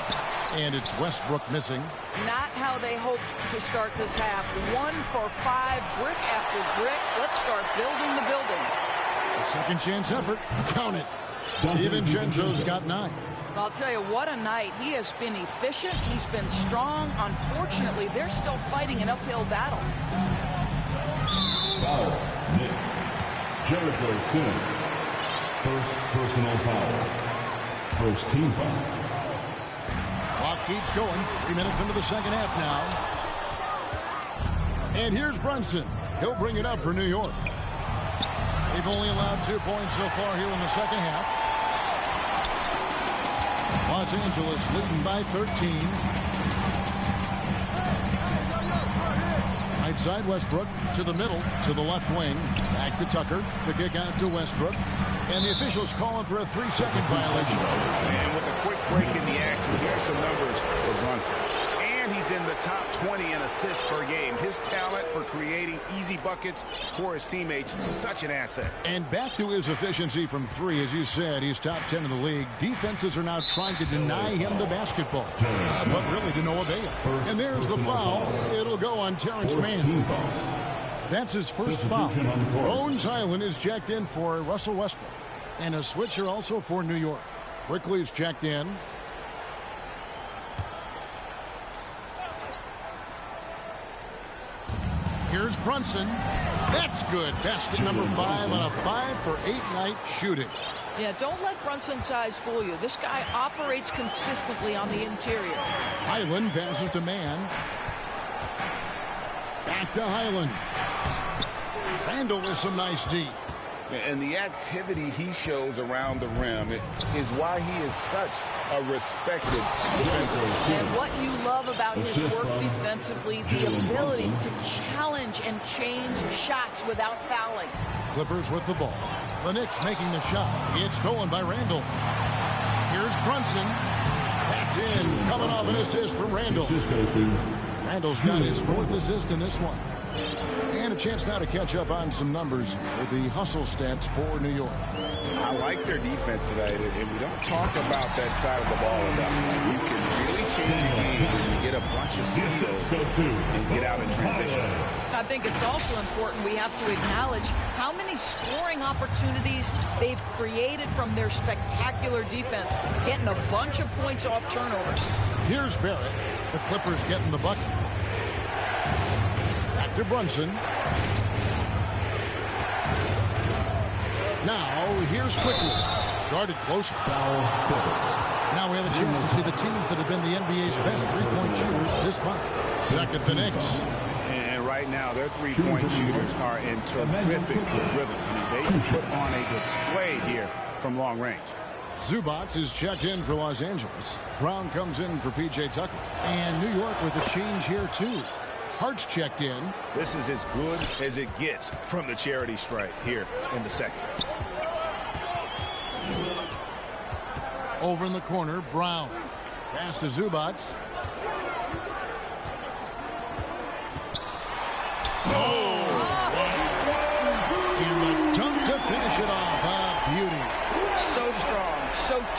And it's Westbrook missing. Not how they hoped to start this half. 1 for 5, brick after brick. Let's start building the building. A second chance effort. Count it. DiVincenzo's got 9. I'll tell you, what a night. He has been efficient. He's been strong. Unfortunately, they're still fighting an uphill battle. Foul. Knicks. Jericho Sims. First personal foul. First team foul. Clock keeps going. 3 minutes into the second half now. And here's Brunson. He'll bring it up for New York. They've only allowed 2 points so far here in the second half. Los Angeles leading by 13. Right side Westbrook to the middle, to the left wing. Back to Tucker. The kick out to Westbrook. And the officials calling for a 3-second violation. And with a quick break in the action, here's some numbers for Brunson. And he's in the top 20 in assists per game. His talent for creating easy buckets for his teammates is such an asset. And back to his efficiency from 3, as you said, he's top 10 in the league. Defenses are now trying to deny him the basketball, but really to no avail. And there's the foul. It'll go on Terrence Mann. That's his first foul. Bones Highland is checked in for Russell Westbrook. And a switcher also for New York. Quickly is checked in. Here's Brunson. That's good. Basket number 5 on a 5 for 8 night shooting. Yeah, don't let Brunson's size fool you. This guy operates consistently on the interior. Highland passes to Mann. Back to Highland. Randall with some nice D. And the activity he shows around the rim is why he is such a respected defender. And what you love about his work defensively, the ability to challenge and change shots without fouling. Clippers with the ball. The Knicks making the shot. It's stolen by Randall. Here's Brunson. That's in. Coming off an assist from Randall. Randall's got his 4th assist in this one. And a chance now to catch up on some numbers with the hustle stats for New York. I like their defense today, and we don't talk about that side of the ball enough. You can really change a game when you get a bunch of steals and get out in transition. I think it's also important we have to acknowledge how many scoring opportunities they've created from their spectacular defense, getting a bunch of points off turnovers. Here's Barrett. The Clippers getting the bucket. Back to Brunson. Now, here's Quickly. Guarded close. Foul. Now we have a chance to see the teams that have been the NBA's best three-point shooters this month. Second, the Knicks. And right now, their three-point shooters are in terrific rhythm. I mean, they put on a display here from long range. Zubac is checked in for Los Angeles. Brown comes in for P.J. Tucker. And New York with a change here, too. Hart's checked in. This is as good as it gets from the charity stripe here in the second. Over in the corner, Brown. Pass to Zubac.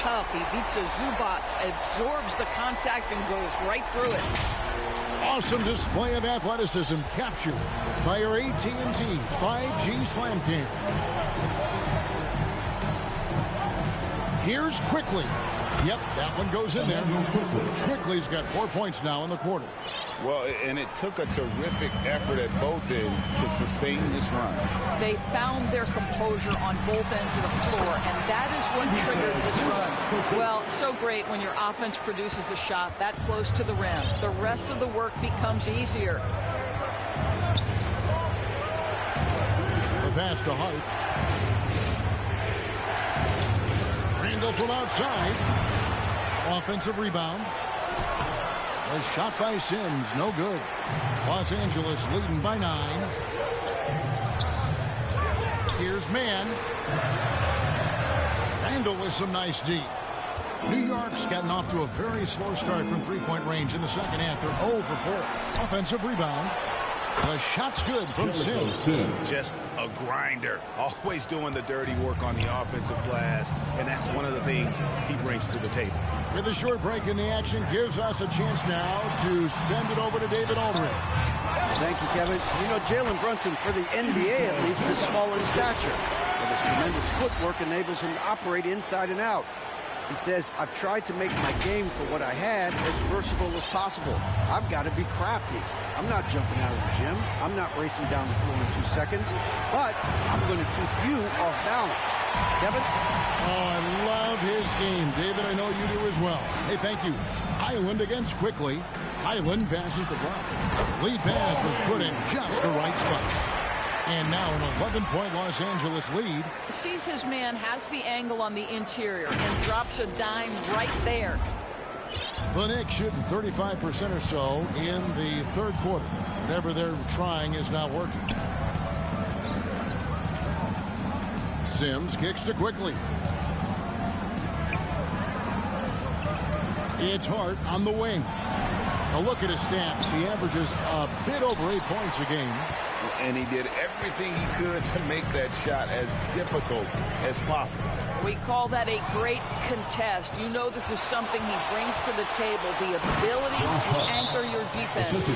tough. Ivica Zubac absorbs the contact and goes right through it. Awesome display of athleticism captured by our AT&T 5G Slam Cam. Here's Quickly. Yep, that one goes in there. Quickly's got 4 points now in the quarter. Well, and it took a terrific effort at both ends to sustain this run. They found their composure on both ends of the floor, and that is what triggered this run. Well, so great when your offense produces a shot that close to the rim. The rest of the work becomes easier. The pass to Hart. Randall from outside. Offensive rebound. A shot by Sims, no good. Los Angeles leading by 9. Here's Mann. Randall with some nice D. New York's gotten off to a very slow start from three-point range in the second half. They're 0 for 4. Offensive rebound. The shot's good from Sims. Just a grinder. Always doing the dirty work on the offensive glass, and that's one of the things he brings to the table. With a short break in the action, gives us a chance now to send it over to David Aldridge. Thank you, Kevin. You know, Jalen Brunson, for the NBA at least, is small in stature, but his tremendous footwork enables him to operate inside and out. He says, I've tried to make my game for what I had as versatile as possible. I've got to be crafty. I'm not jumping out of the gym. I'm not racing down the floor in 2 seconds, but I'm going to keep you off balance. Kevin? Oh, I love his game. David, I know you do as well. Hey, thank you. Highland against Quickly. Highland passes the block. The lead pass was put in just the right spot. And now an 11-point Los Angeles lead. Sees his man, has the angle on the interior, and drops a dime right there. The Knicks shooting 35% or so in the third quarter. Whatever they're trying is not working. Sims kicks to Quickly. It's Hart on the wing. A look at his stats. He averages a bit over 8 points a game. And he did everything he could to make that shot as difficult as possible. We call that a great contest. You know this is something he brings to the table, the ability to anchor your defense.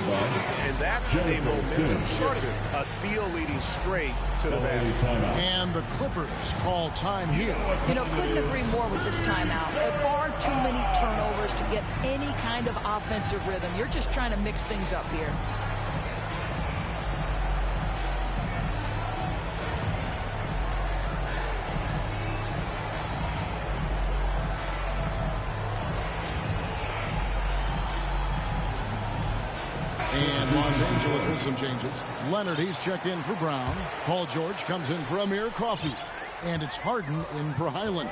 And that's a momentum shifter. A steal leading straight to the basket. And the Clippers call time here. You know, couldn't agree more with this timeout. Far too many turnovers to get any kind of offensive rhythm. You're just trying to mix things up here. And Los Angeles with some changes. Leonard, he's checked in for Brown. Paul George comes in for Amir Coffey. And it's Harden in for Highland.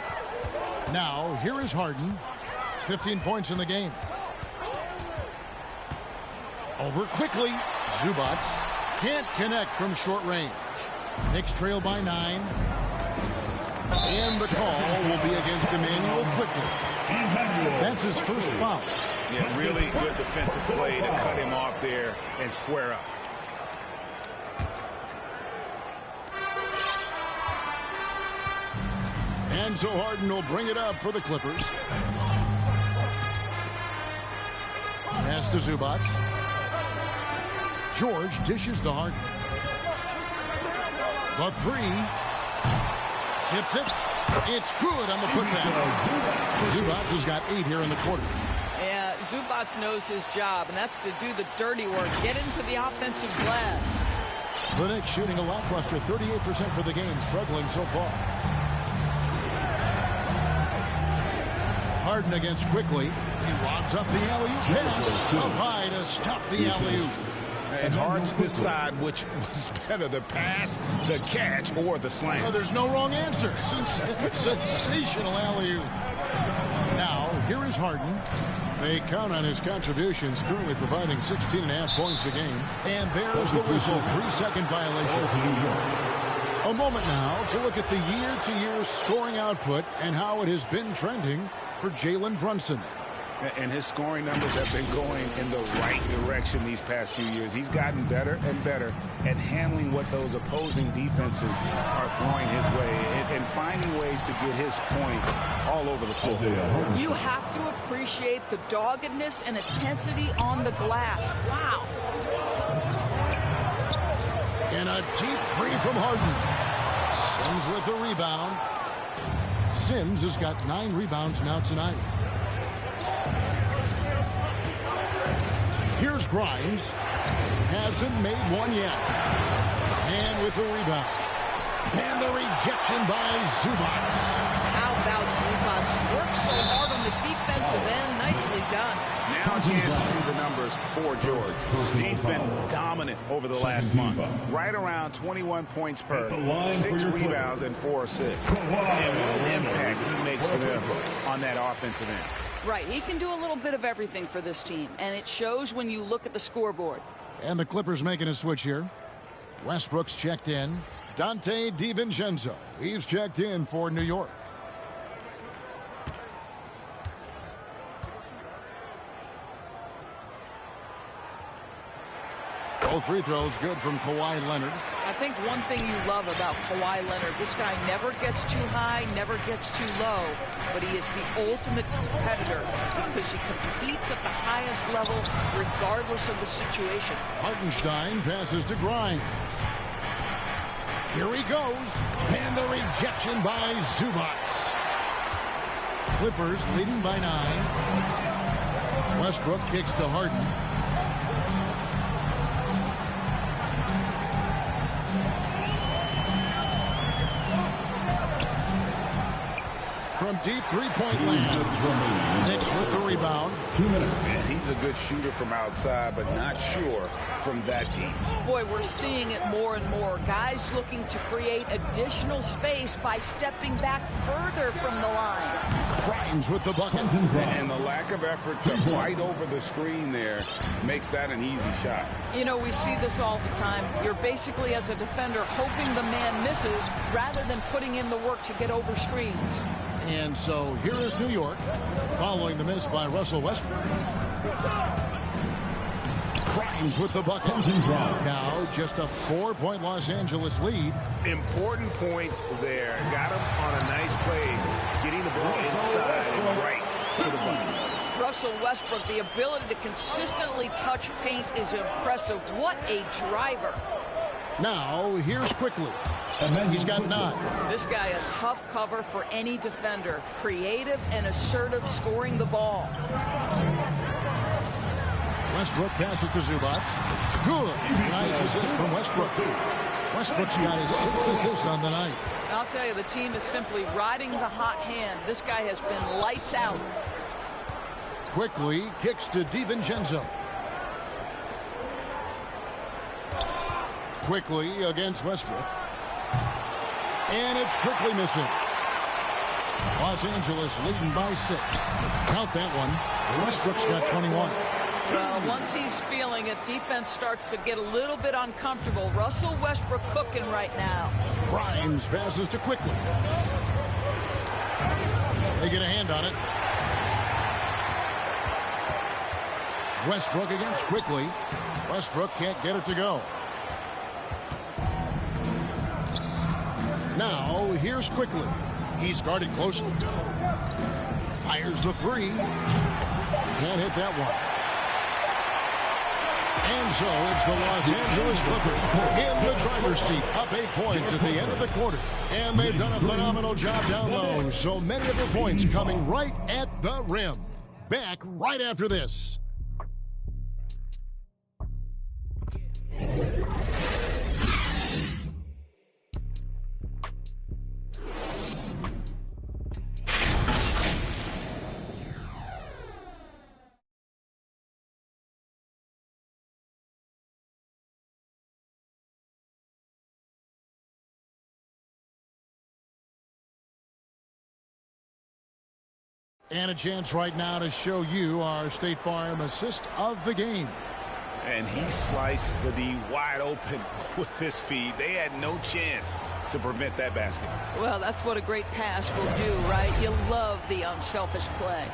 Now, here is Harden. 15 points in the game. Over Quickly. Zubac can't connect from short range. Knicks trail by 9. And the call will be against Emmanuel Quickly. That's his first foul. Yeah, really good defensive play to cut him off there and square up. And so Harden will bring it up for the Clippers. Pass to Zubac. George dishes to Harden. The 3. Tips it. It's good on the putback. Zubac has got 8 here in the quarter. Yeah, Zubac knows his job, and that's to do the dirty work. Get into the offensive glass. The Knicks shooting a lackluster 38% for the game, struggling so far. Harden against Quickly. He lobs up the alley-oop pass. Up high to stuff the alley-oop. And hard to decide which was better, the pass, the catch, or the slam. Oh, there's no wrong answer. Sensational alley-oop. Now, here is Harden. They count on his contributions, currently providing 16.5 points a game. And there's the whistle, 3-second violation. A moment now to look at the year-to-year scoring output and how it has been trending for Jalen Brunson. And his scoring numbers have been going in the right direction these past few years. He's gotten better and better at handling what those opposing defenses are throwing his way and finding ways to get his points all over the floor. You have to appreciate the doggedness and intensity on the glass. Wow. And a deep three from Harden. Sims with the rebound. Sims has got 9 rebounds now tonight. Here's Grimes. Hasn't made one yet. And with the rebound. And the rejection by Zubac. How about Zubac? Worked so hard on the defensive end. Nicely done. Now a chance to see the numbers for George. He's been dominant over the last month. Right around 21 points per, 6 rebounds, and 4 assists. And what an impact he makes for them on that offensive end. Right, he can do a little bit of everything for this team, and it shows when you look at the scoreboard. And the Clippers making a switch here. Westbrook's checked in. Dante DiVincenzo, he's checked in for New York. Both free throws good from Kawhi Leonard. I think one thing you love about Kawhi Leonard, this guy never gets too high, never gets too low, but he is the ultimate competitor because he competes at the highest level regardless of the situation. Hartenstein passes to Grimes. Here he goes, and the rejection by Zubac. Clippers leading by 9. Westbrook kicks to Harden. From deep three-point land. Knicks with the rebound. And he's a good shooter from outside, but not sure from that deep. Boy, we're seeing it more and more. Guys looking to create additional space by stepping back further from the line. Grimes with the bucket. And the lack of effort to fight over the screen there makes that an easy shot. You know, we see this all the time. You're basically, as a defender, hoping the man misses rather than putting in the work to get over screens. And so here is New York following the miss by Russell Westbrook. Grimes with the bucket. Now just a 4-point Los Angeles lead. Important points there. Got him on a nice play, getting the ball inside and right to the bucket. Russell Westbrook, the ability to consistently touch paint is impressive. What a driver. Now here's Quickly. He's got 9. This guy a tough cover for any defender. Creative and assertive scoring the ball. Westbrook passes to Zubac. Good. Nice assist from Westbrook. Westbrook's got his 6th assist on the night. I'll tell you, the team is simply riding the hot hand. This guy has been lights out. Quickly kicks to DiVincenzo. Quickly against Westbrook. And it's quickly missing. Los Angeles leading by 6. Count that one. Westbrook's got 21. Well, once he's feeling it, defense starts to get a little bit uncomfortable. Russell Westbrook cooking right now. Grimes passes to Quickly. They get a hand on it. Westbrook against Quickly. Westbrook can't get it to go. Now, here's Quickly. He's guarded closely. Fires the 3. Can't hit that one. And so it's the Los Angeles Clippers in the driver's seat, up 8 points at the end of the quarter. And they've done a phenomenal job down low. So many of the points coming right at the rim. Back right after this. And a chance right now to show you our State Farm assist of the game. And he sliced the D wide open with his feed. They had no chance to prevent that basket. Well, that's what a great pass will do, right? You love the unselfish play.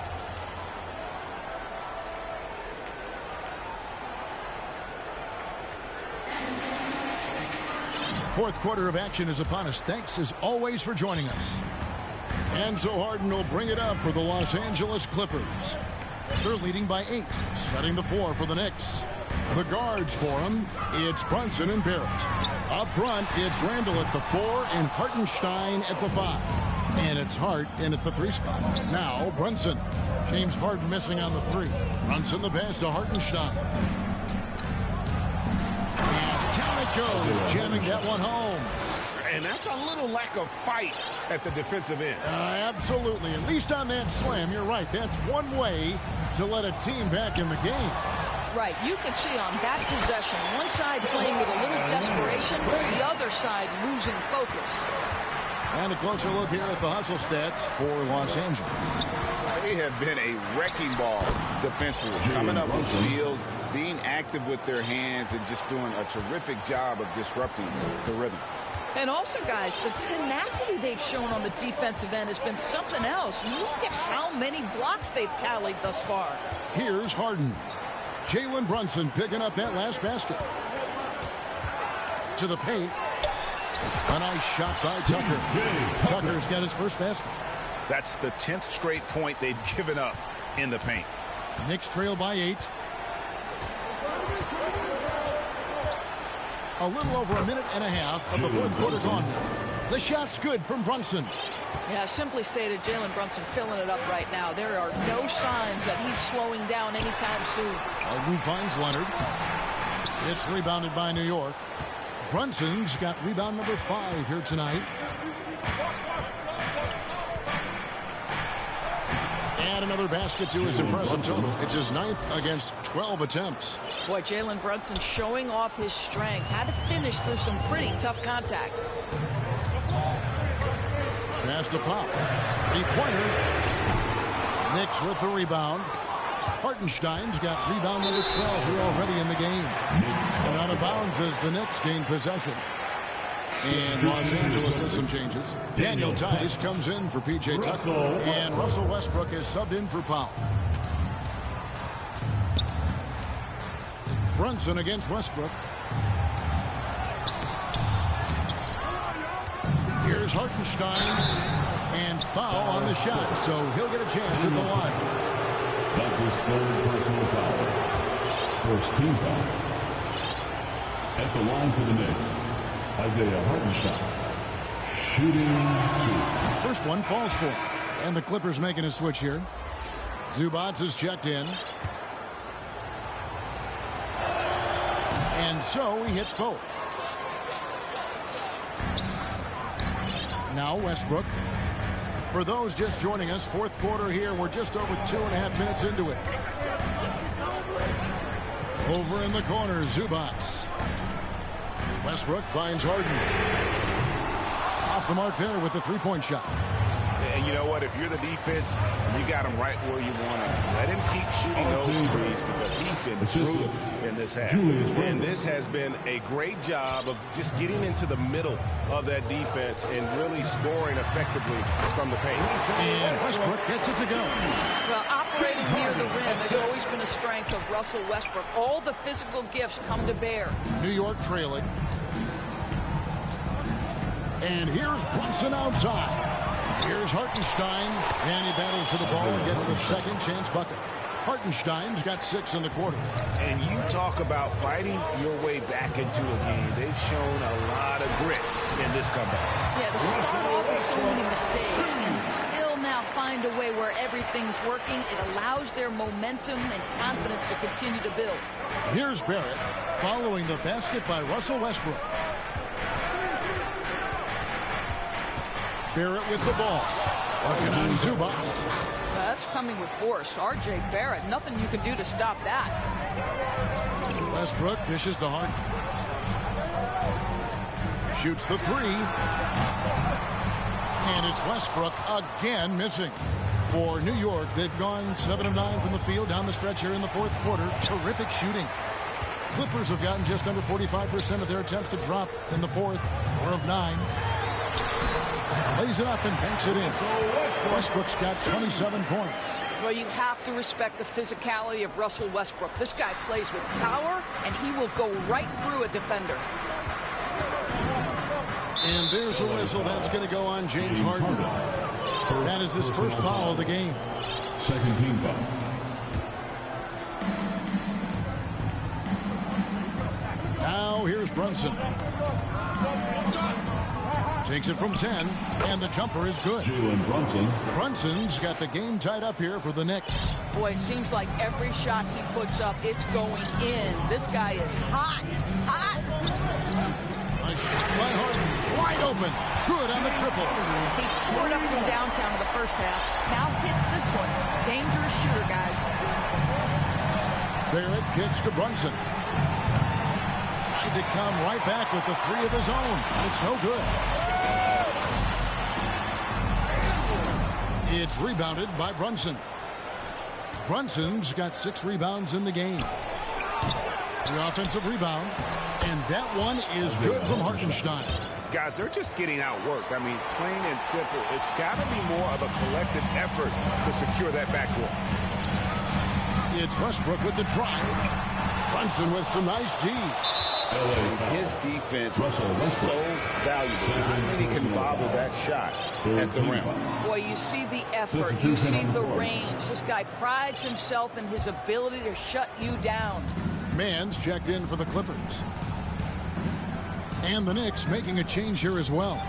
Fourth quarter of action is upon us. Thanks, as always, for joining us. And so Harden will bring it up for the Los Angeles Clippers. They're leading by 8, setting the floor for the Knicks. The guards for him, it's Brunson and Barrett. Up front, it's Randall at the 4 and Hartenstein at the 5. And it's Hart in at the 3 spot. Now, Brunson. James Harden missing on the 3. Brunson the pass to Hartenstein. And down it goes, jamming that one home. And that's a little lack of fight at the defensive end. Absolutely. At least on that slam, you're right. That's one way to let a team back in the game. Right. You can see on that possession, one side playing with a little desperation, the other side losing focus. And a closer look here at the hustle stats for Los Angeles. They have been a wrecking ball defensively, coming up with steals, being active with their hands, and just doing a terrific job of disrupting the rhythm. And also, guys, the tenacity they've shown on the defensive end has been something else. Look at how many blocks they've tallied thus far. Here's Harden. Jalen Brunson picking up that last basket. To the paint. A nice shot by Tucker. Tucker's got his first basket. That's the 10th straight point they've given up in the paint. Knicks trail by 8. A little over a minute and a half of the fourth quarter gone. The shot's good from Brunson. Yeah, simply stated, Jalen Brunson filling it up right now. There are no signs that he's slowing down anytime soon. Harden finds Leonard. It's rebounded by New York. Brunson's got rebound number 5 here tonight. And another basket to his impressive total. It's his 9th against 12 attempts. Boy, Jalen Brunson showing off his strength. Had to finish through some pretty tough contact. Pass to Pop. 3-pointer. Knicks with the rebound. Hartenstein's got rebound number 12 here already in the game. And out of bounds as the Knicks gain possession. And Los Angeles with some changes. Daniel Tice comes in for P.J. Tucker. And Russell Westbrook is subbed in for Powell. Brunson against Westbrook. Here's Hartenstein. And foul on the shot. So he'll get a chance at the line. That's his 3rd personal foul. First team foul. At the line for the Knicks, Isaiah Hartenstein, shooting 2. First one falls for him. And the Clippers making a switch here. Zubats is checked in. And so he hits both. Now Westbrook. For those just joining us, fourth quarter here. We're just over 2.5 minutes into it. Over in the corner, Zubats. Westbrook finds Harden. Off the mark there with the 3-point shot. And you know what? If you're the defense, you got him right where you want him. Let him keep shooting those threes because he's been brutal in this half. And this has been a great job of just getting into the middle of that defense and really scoring effectively from the paint. And Westbrook gets it to go. Well, operating near the rim has always been a strength of Russell Westbrook. All the physical gifts come to bear. New York trailing. And here's Brunson outside. Here's Hartenstein, and he battles for the ball and gets the second chance bucket. Hartenstein's got 6 in the quarter. And you talk about fighting your way back into a game. They've shown a lot of grit in this comeback. Yeah, to start off with so many mistakes and still now find a way where everything's working, it allows their momentum and confidence to continue to build. Here's Barrett following the basket by Russell Westbrook. Barrett with the ball. Working on Zubats. That's coming with force. R.J. Barrett, nothing you can do to stop that. Westbrook dishes to Harden. Shoots the 3. And it's Westbrook again missing. For New York, they've gone 7 of 9 from the field down the stretch here in the fourth quarter. Terrific shooting. Clippers have gotten just under 45% of their attempts to drop in the fourth. 4 of 9. Lays it up and banks it in. Westbrook's got 27 points. Well, you have to respect the physicality of Russell Westbrook. This guy plays with power, and he will go right through a defender. And there's a whistle. That's going to go on James Harden. That is his first foul of the game. Second team foul. Now here's Brunson. Takes it from 10, and the jumper is good. Jalen Brunson. Brunson's got the game tied up here for the Knicks. Boy, it seems like every shot he puts up, it's going in. This guy is hot, hot. A shot by Harden, wide open, good on the triple. He tore it up from downtown in the first half. Now hits this one. Dangerous shooter, guys. Barrett kicks to Brunson. Tried to come right back with the three of his own. It's no good. It's rebounded by Brunson. Brunson's got 6 rebounds in the game. The offensive rebound, and that one is good from Hartenstein. Guys, they're just getting outworked. I mean, plain and simple. It's got to be more of a collective effort to secure that backcourt. It's Westbrook with the drive. Brunson with some nice D. His defense is so valuable. Not many can bobble that shot at the rim. Boy, you see the effort. You see the range. This guy prides himself in his ability to shut you down. Mann's checked in for the Clippers. And the Knicks making a change here as well.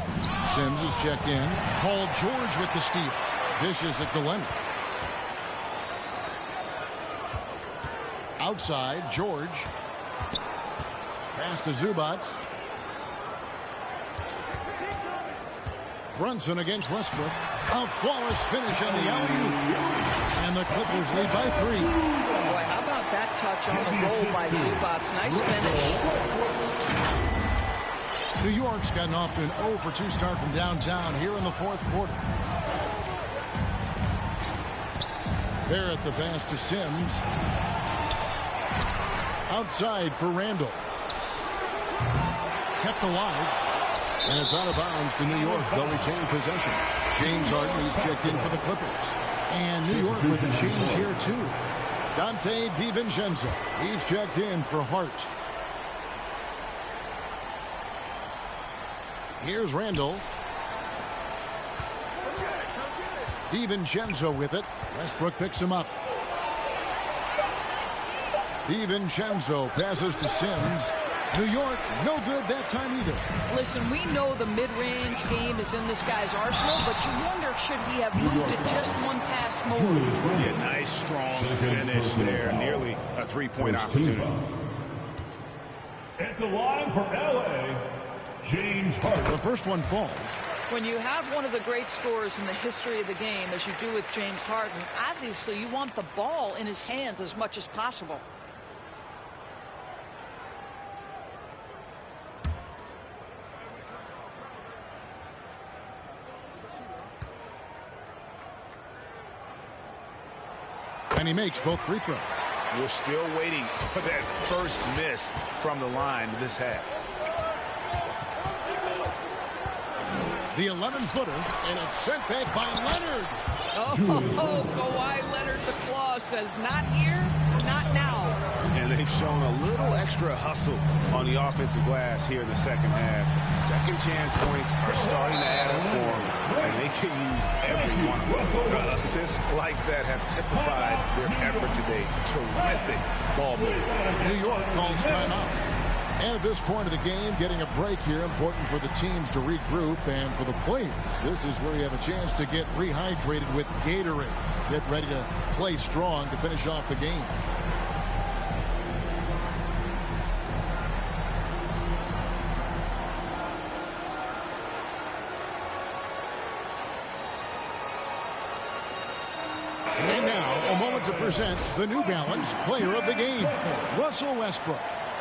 Sims is checked in. Paul George with the steal. Dishes it to Leonard. Outside, George. Pass to Zubac. Brunson against Westbrook. A flawless finish on the alley-oop. And the Clippers lead by 3. Boy, how about that touch on the roll by Zubac? Nice finish. New York's gotten off to an 0 for 2 start from downtown here in the 4th quarter. Barrett the pass to Sims. Outside for Randall. Kept alive. And it's out of bounds to New York. They'll retain possession. James Harden, he's checked in for the Clippers. And New York with a change here, too. Dante DiVincenzo, he's checked in for Hart. Here's Randall. DiVincenzo with it. Westbrook picks him up. DiVincenzo passes to Sims. New York, no good that time either. Listen, we know the mid-range game is in this guy's arsenal, but you wonder, should he have moved it just one pass more? Yeah, nice, strong finish there. Nearly a 3-point opportunity. At the line for L.A., James Harden. The first one falls. When you have one of the great scorers in the history of the game, as you do with James Harden, obviously you want the ball in his hands as much as possible. And he makes both free throws. We're still waiting for that first miss from the line this half. The 11-footer, and it's sent back by Leonard. Oh, Kawhi Leonard, the claw says, not here, not now. And they've shown a little extra hustle on the offensive glass here in the second half. Second chance points are starting to add up for them, and they can use every one of them. Assists like that have typified their effort today. Terrific ball movement. New York calls timeout. And at this point of the game, getting a break here, important for the teams to regroup, and for the players, this is where you have a chance to get rehydrated with Gatorade. Get ready to play strong to finish off the game. And now, a moment to present the New Balance Player of the Game, Russell Westbrook.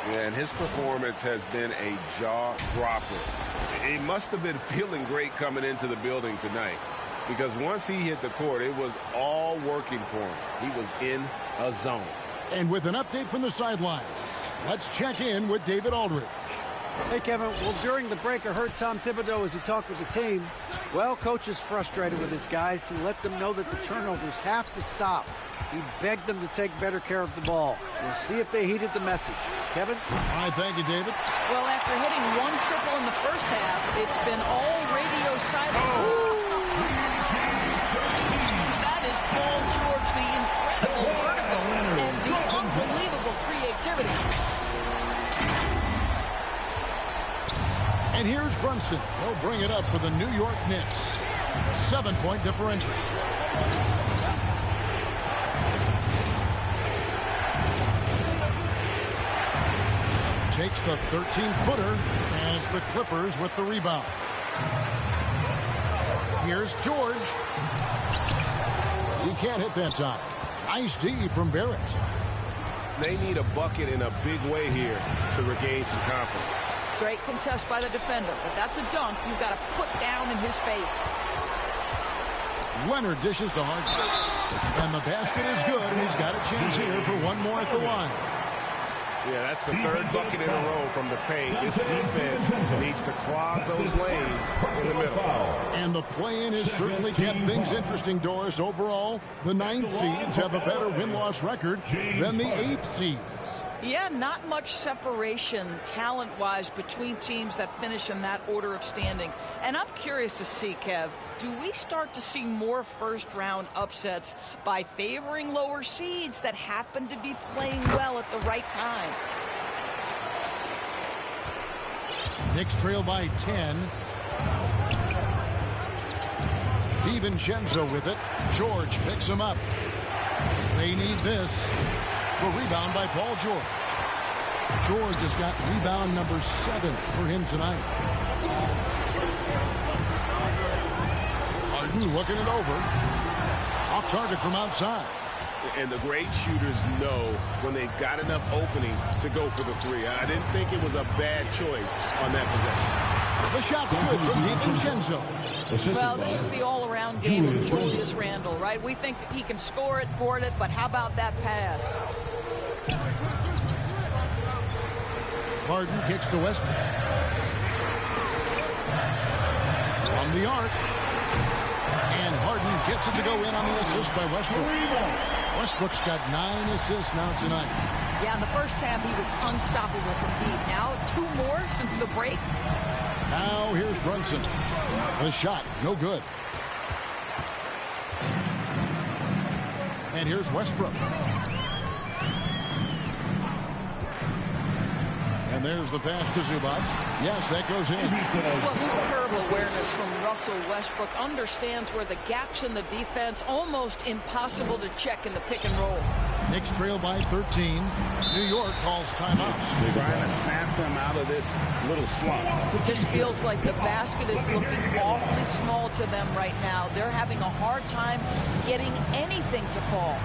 Yeah, and his performance has been a jaw-dropper. He must have been feeling great coming into the building tonight, because once he hit the court, it was all working for him. He was in a zone. And with an update from the sidelines, let's check in with David Aldridge. Hey, Kevin. Well, during the break, I heard Tom Thibodeau as he talked with the team. Well, coach is frustrated with his guys. He let them know that the turnovers have to stop. He begged them to take better care of the ball. We'll see if they heeded the message. Kevin? All right, thank you, David. Well, after hitting one triple in the first half, it's been all radio silent. That is Paul George, the incredible vertical and the unbelievable creativity. And here's Brunson. He'll bring it up for the New York Knicks. 7-point differential. Takes the 13-footer, and it's the Clippers with the rebound. Here's George. He can't hit that time. Nice D from Barrett. They need a bucket in a big way here to regain some confidence. Great contest by the defender, but that's a dunk you've got to put down in his face. Leonard dishes to Harden. And the basket is good, and he's got a chance here for one more at the line. Yeah, that's the third bucket in a row from the paint. This defense needs to clog those lanes in the middle. And the play-in has certainly kept things interesting, Doris. Overall, the 9th seeds have a better win-loss record than the 8th seeds. Yeah, not much separation talent-wise between teams that finish in that order of standing. And I'm curious to see, Kev, do we start to see more first-round upsets by favoring lower seeds that happen to be playing well at the right time? Knicks trail by 10. DiVincenzo with it. George picks him up. They need this. The rebound by Paul George. George has got rebound number 7 for him tonight. Harden looking it over. Off target from outside. And the great shooters know when they've got enough opening to go for the three. I didn't think it was a bad choice on that possession. The shot's good from DiVincenzo. Well, this is the all-around game of Julius Randle, right? We think that he can score it, board it, but how about that pass? Harden kicks to Westbrook. From the arc. And Harden gets it to go in on the assist by Westbrook. Westbrook's got 9 assists now tonight. Yeah, in the first half, he was unstoppable from deep. Now, 2 more since the break. Now, here's Brunson. The shot, no good. And here's Westbrook. And there's the pass to Zubac. Yes, that goes in. Well, superb awareness from Russell Westbrook. Understands where the gaps in the defense, almost impossible to check in the pick and roll. Knicks trail by 13. New York calls timeout. Trying to snap them out of this little slump. It just feels like the basket is looking awfully small to them right now. They're having a hard time getting anything to fall.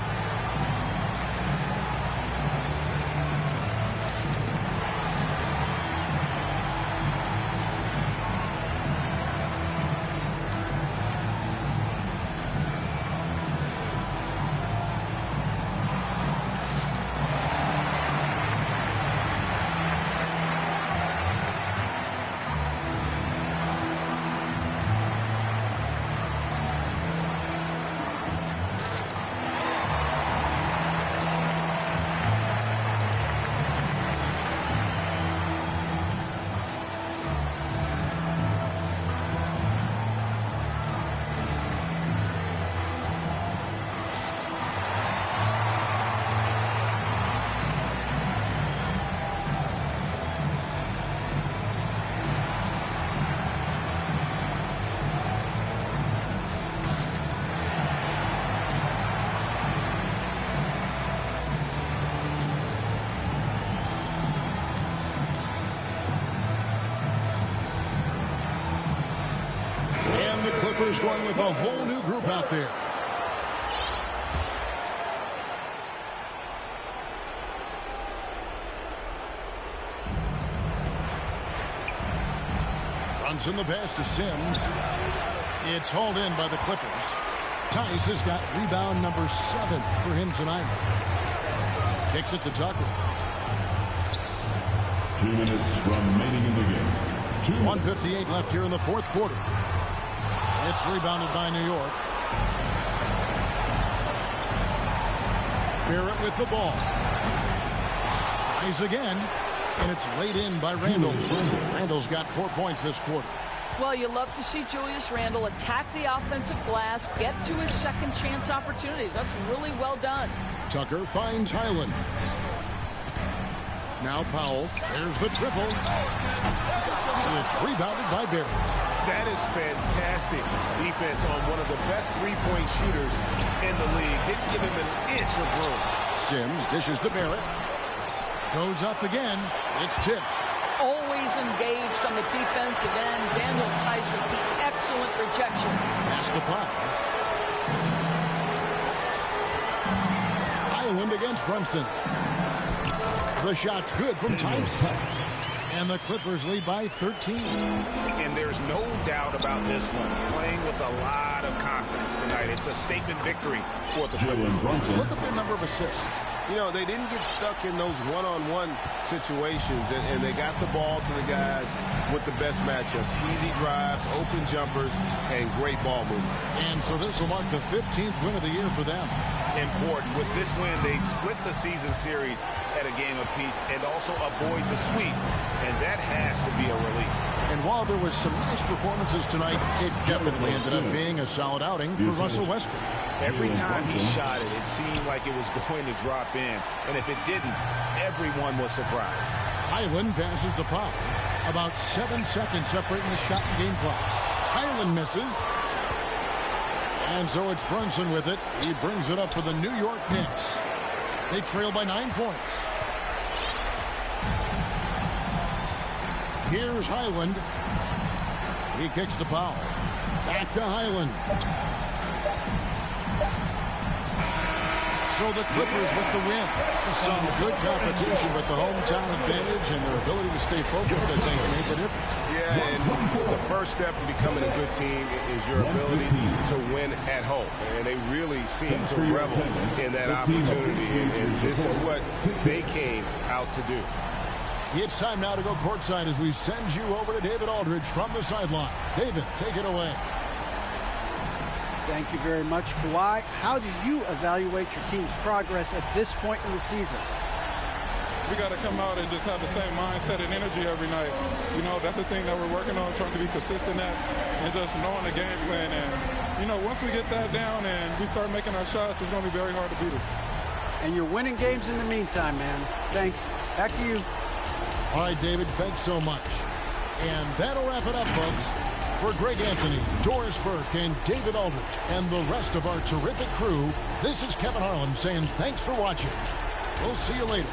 Clippers going with a whole new group out there. Runs in the pass to Sims. It's hauled in by the Clippers. Tice has got rebound number 7 for him tonight. Kicks it to Tucker. 2 minutes remaining in the game. 1:58 left here in the fourth quarter. It's rebounded by New York. Barrett with the ball. Tries again, and it's laid in by Randall. Randall's got 4 points this quarter. Well, you love to see Julius Randle attack the offensive glass, get to his second chance opportunities. That's really well done. Tucker finds Highland. Now Powell. There's the triple. It's rebounded by Barrett. That is fantastic defense on one of the best three-point shooters in the league. Didn't give him an inch of room. Sims dishes to Barrett. Goes up again. It's tipped. Always engaged on the defensive end. Daniel Tice with the excellent rejection. Pass to Powell. Highland against Brunson. The shot's good from Tice. And the Clippers lead by 13. And there's no doubt about this one. Playing with a lot of confidence tonight. It's a statement victory for the Clippers. Look at their number of assists. You know, they didn't get stuck in those one-on-one situations, and they got the ball to the guys with the best matchups. Easy drives, open jumpers, and great ball movement. And so this will mark the 15th win of the year for them. Important. With this win, they split the season series at a game apiece and also avoid the sweep. And that has to be a relief. And while there was some nice performances tonight, it definitely ended up being a solid outing for Russell Westbrook. Every time he shot it, it seemed like it was going to drop in. And if it didn't, everyone was surprised. Highland passes to Powell. About 7 seconds separating the shot and game clocks. Highland misses. And so it's Brunson with it. He brings it up for the New York Knicks. They trail by 9 points. Here's Highland. He kicks to Powell. Back to Highland. So the Clippers with the win. Some good competition, but the hometown advantage and their ability to stay focused, I think, made the difference. Yeah, and the first step in becoming a good team is your ability to win at home. And they really seem to revel in that opportunity. And this is what they came out to do. It's time now to go courtside as we send you over to David Aldridge from the sideline. David, take it away. Thank you very much, Kawhi. How do you evaluate your team's progress at this point in the season? We got to come out and just have the same mindset and energy every night. You know, that's the thing that we're working on, trying to be consistent at, and just knowing the game plan. And, you know, once we get that down and we start making our shots, it's going to be very hard to beat us. And you're winning games in the meantime, man. Thanks. Back to you. All right, David, thanks so much. And that'll wrap it up, folks. For Greg Anthony, Doris Burke, and David Aldridge, and the rest of our terrific crew, this is Kevin Harlan saying thanks for watching. We'll see you later.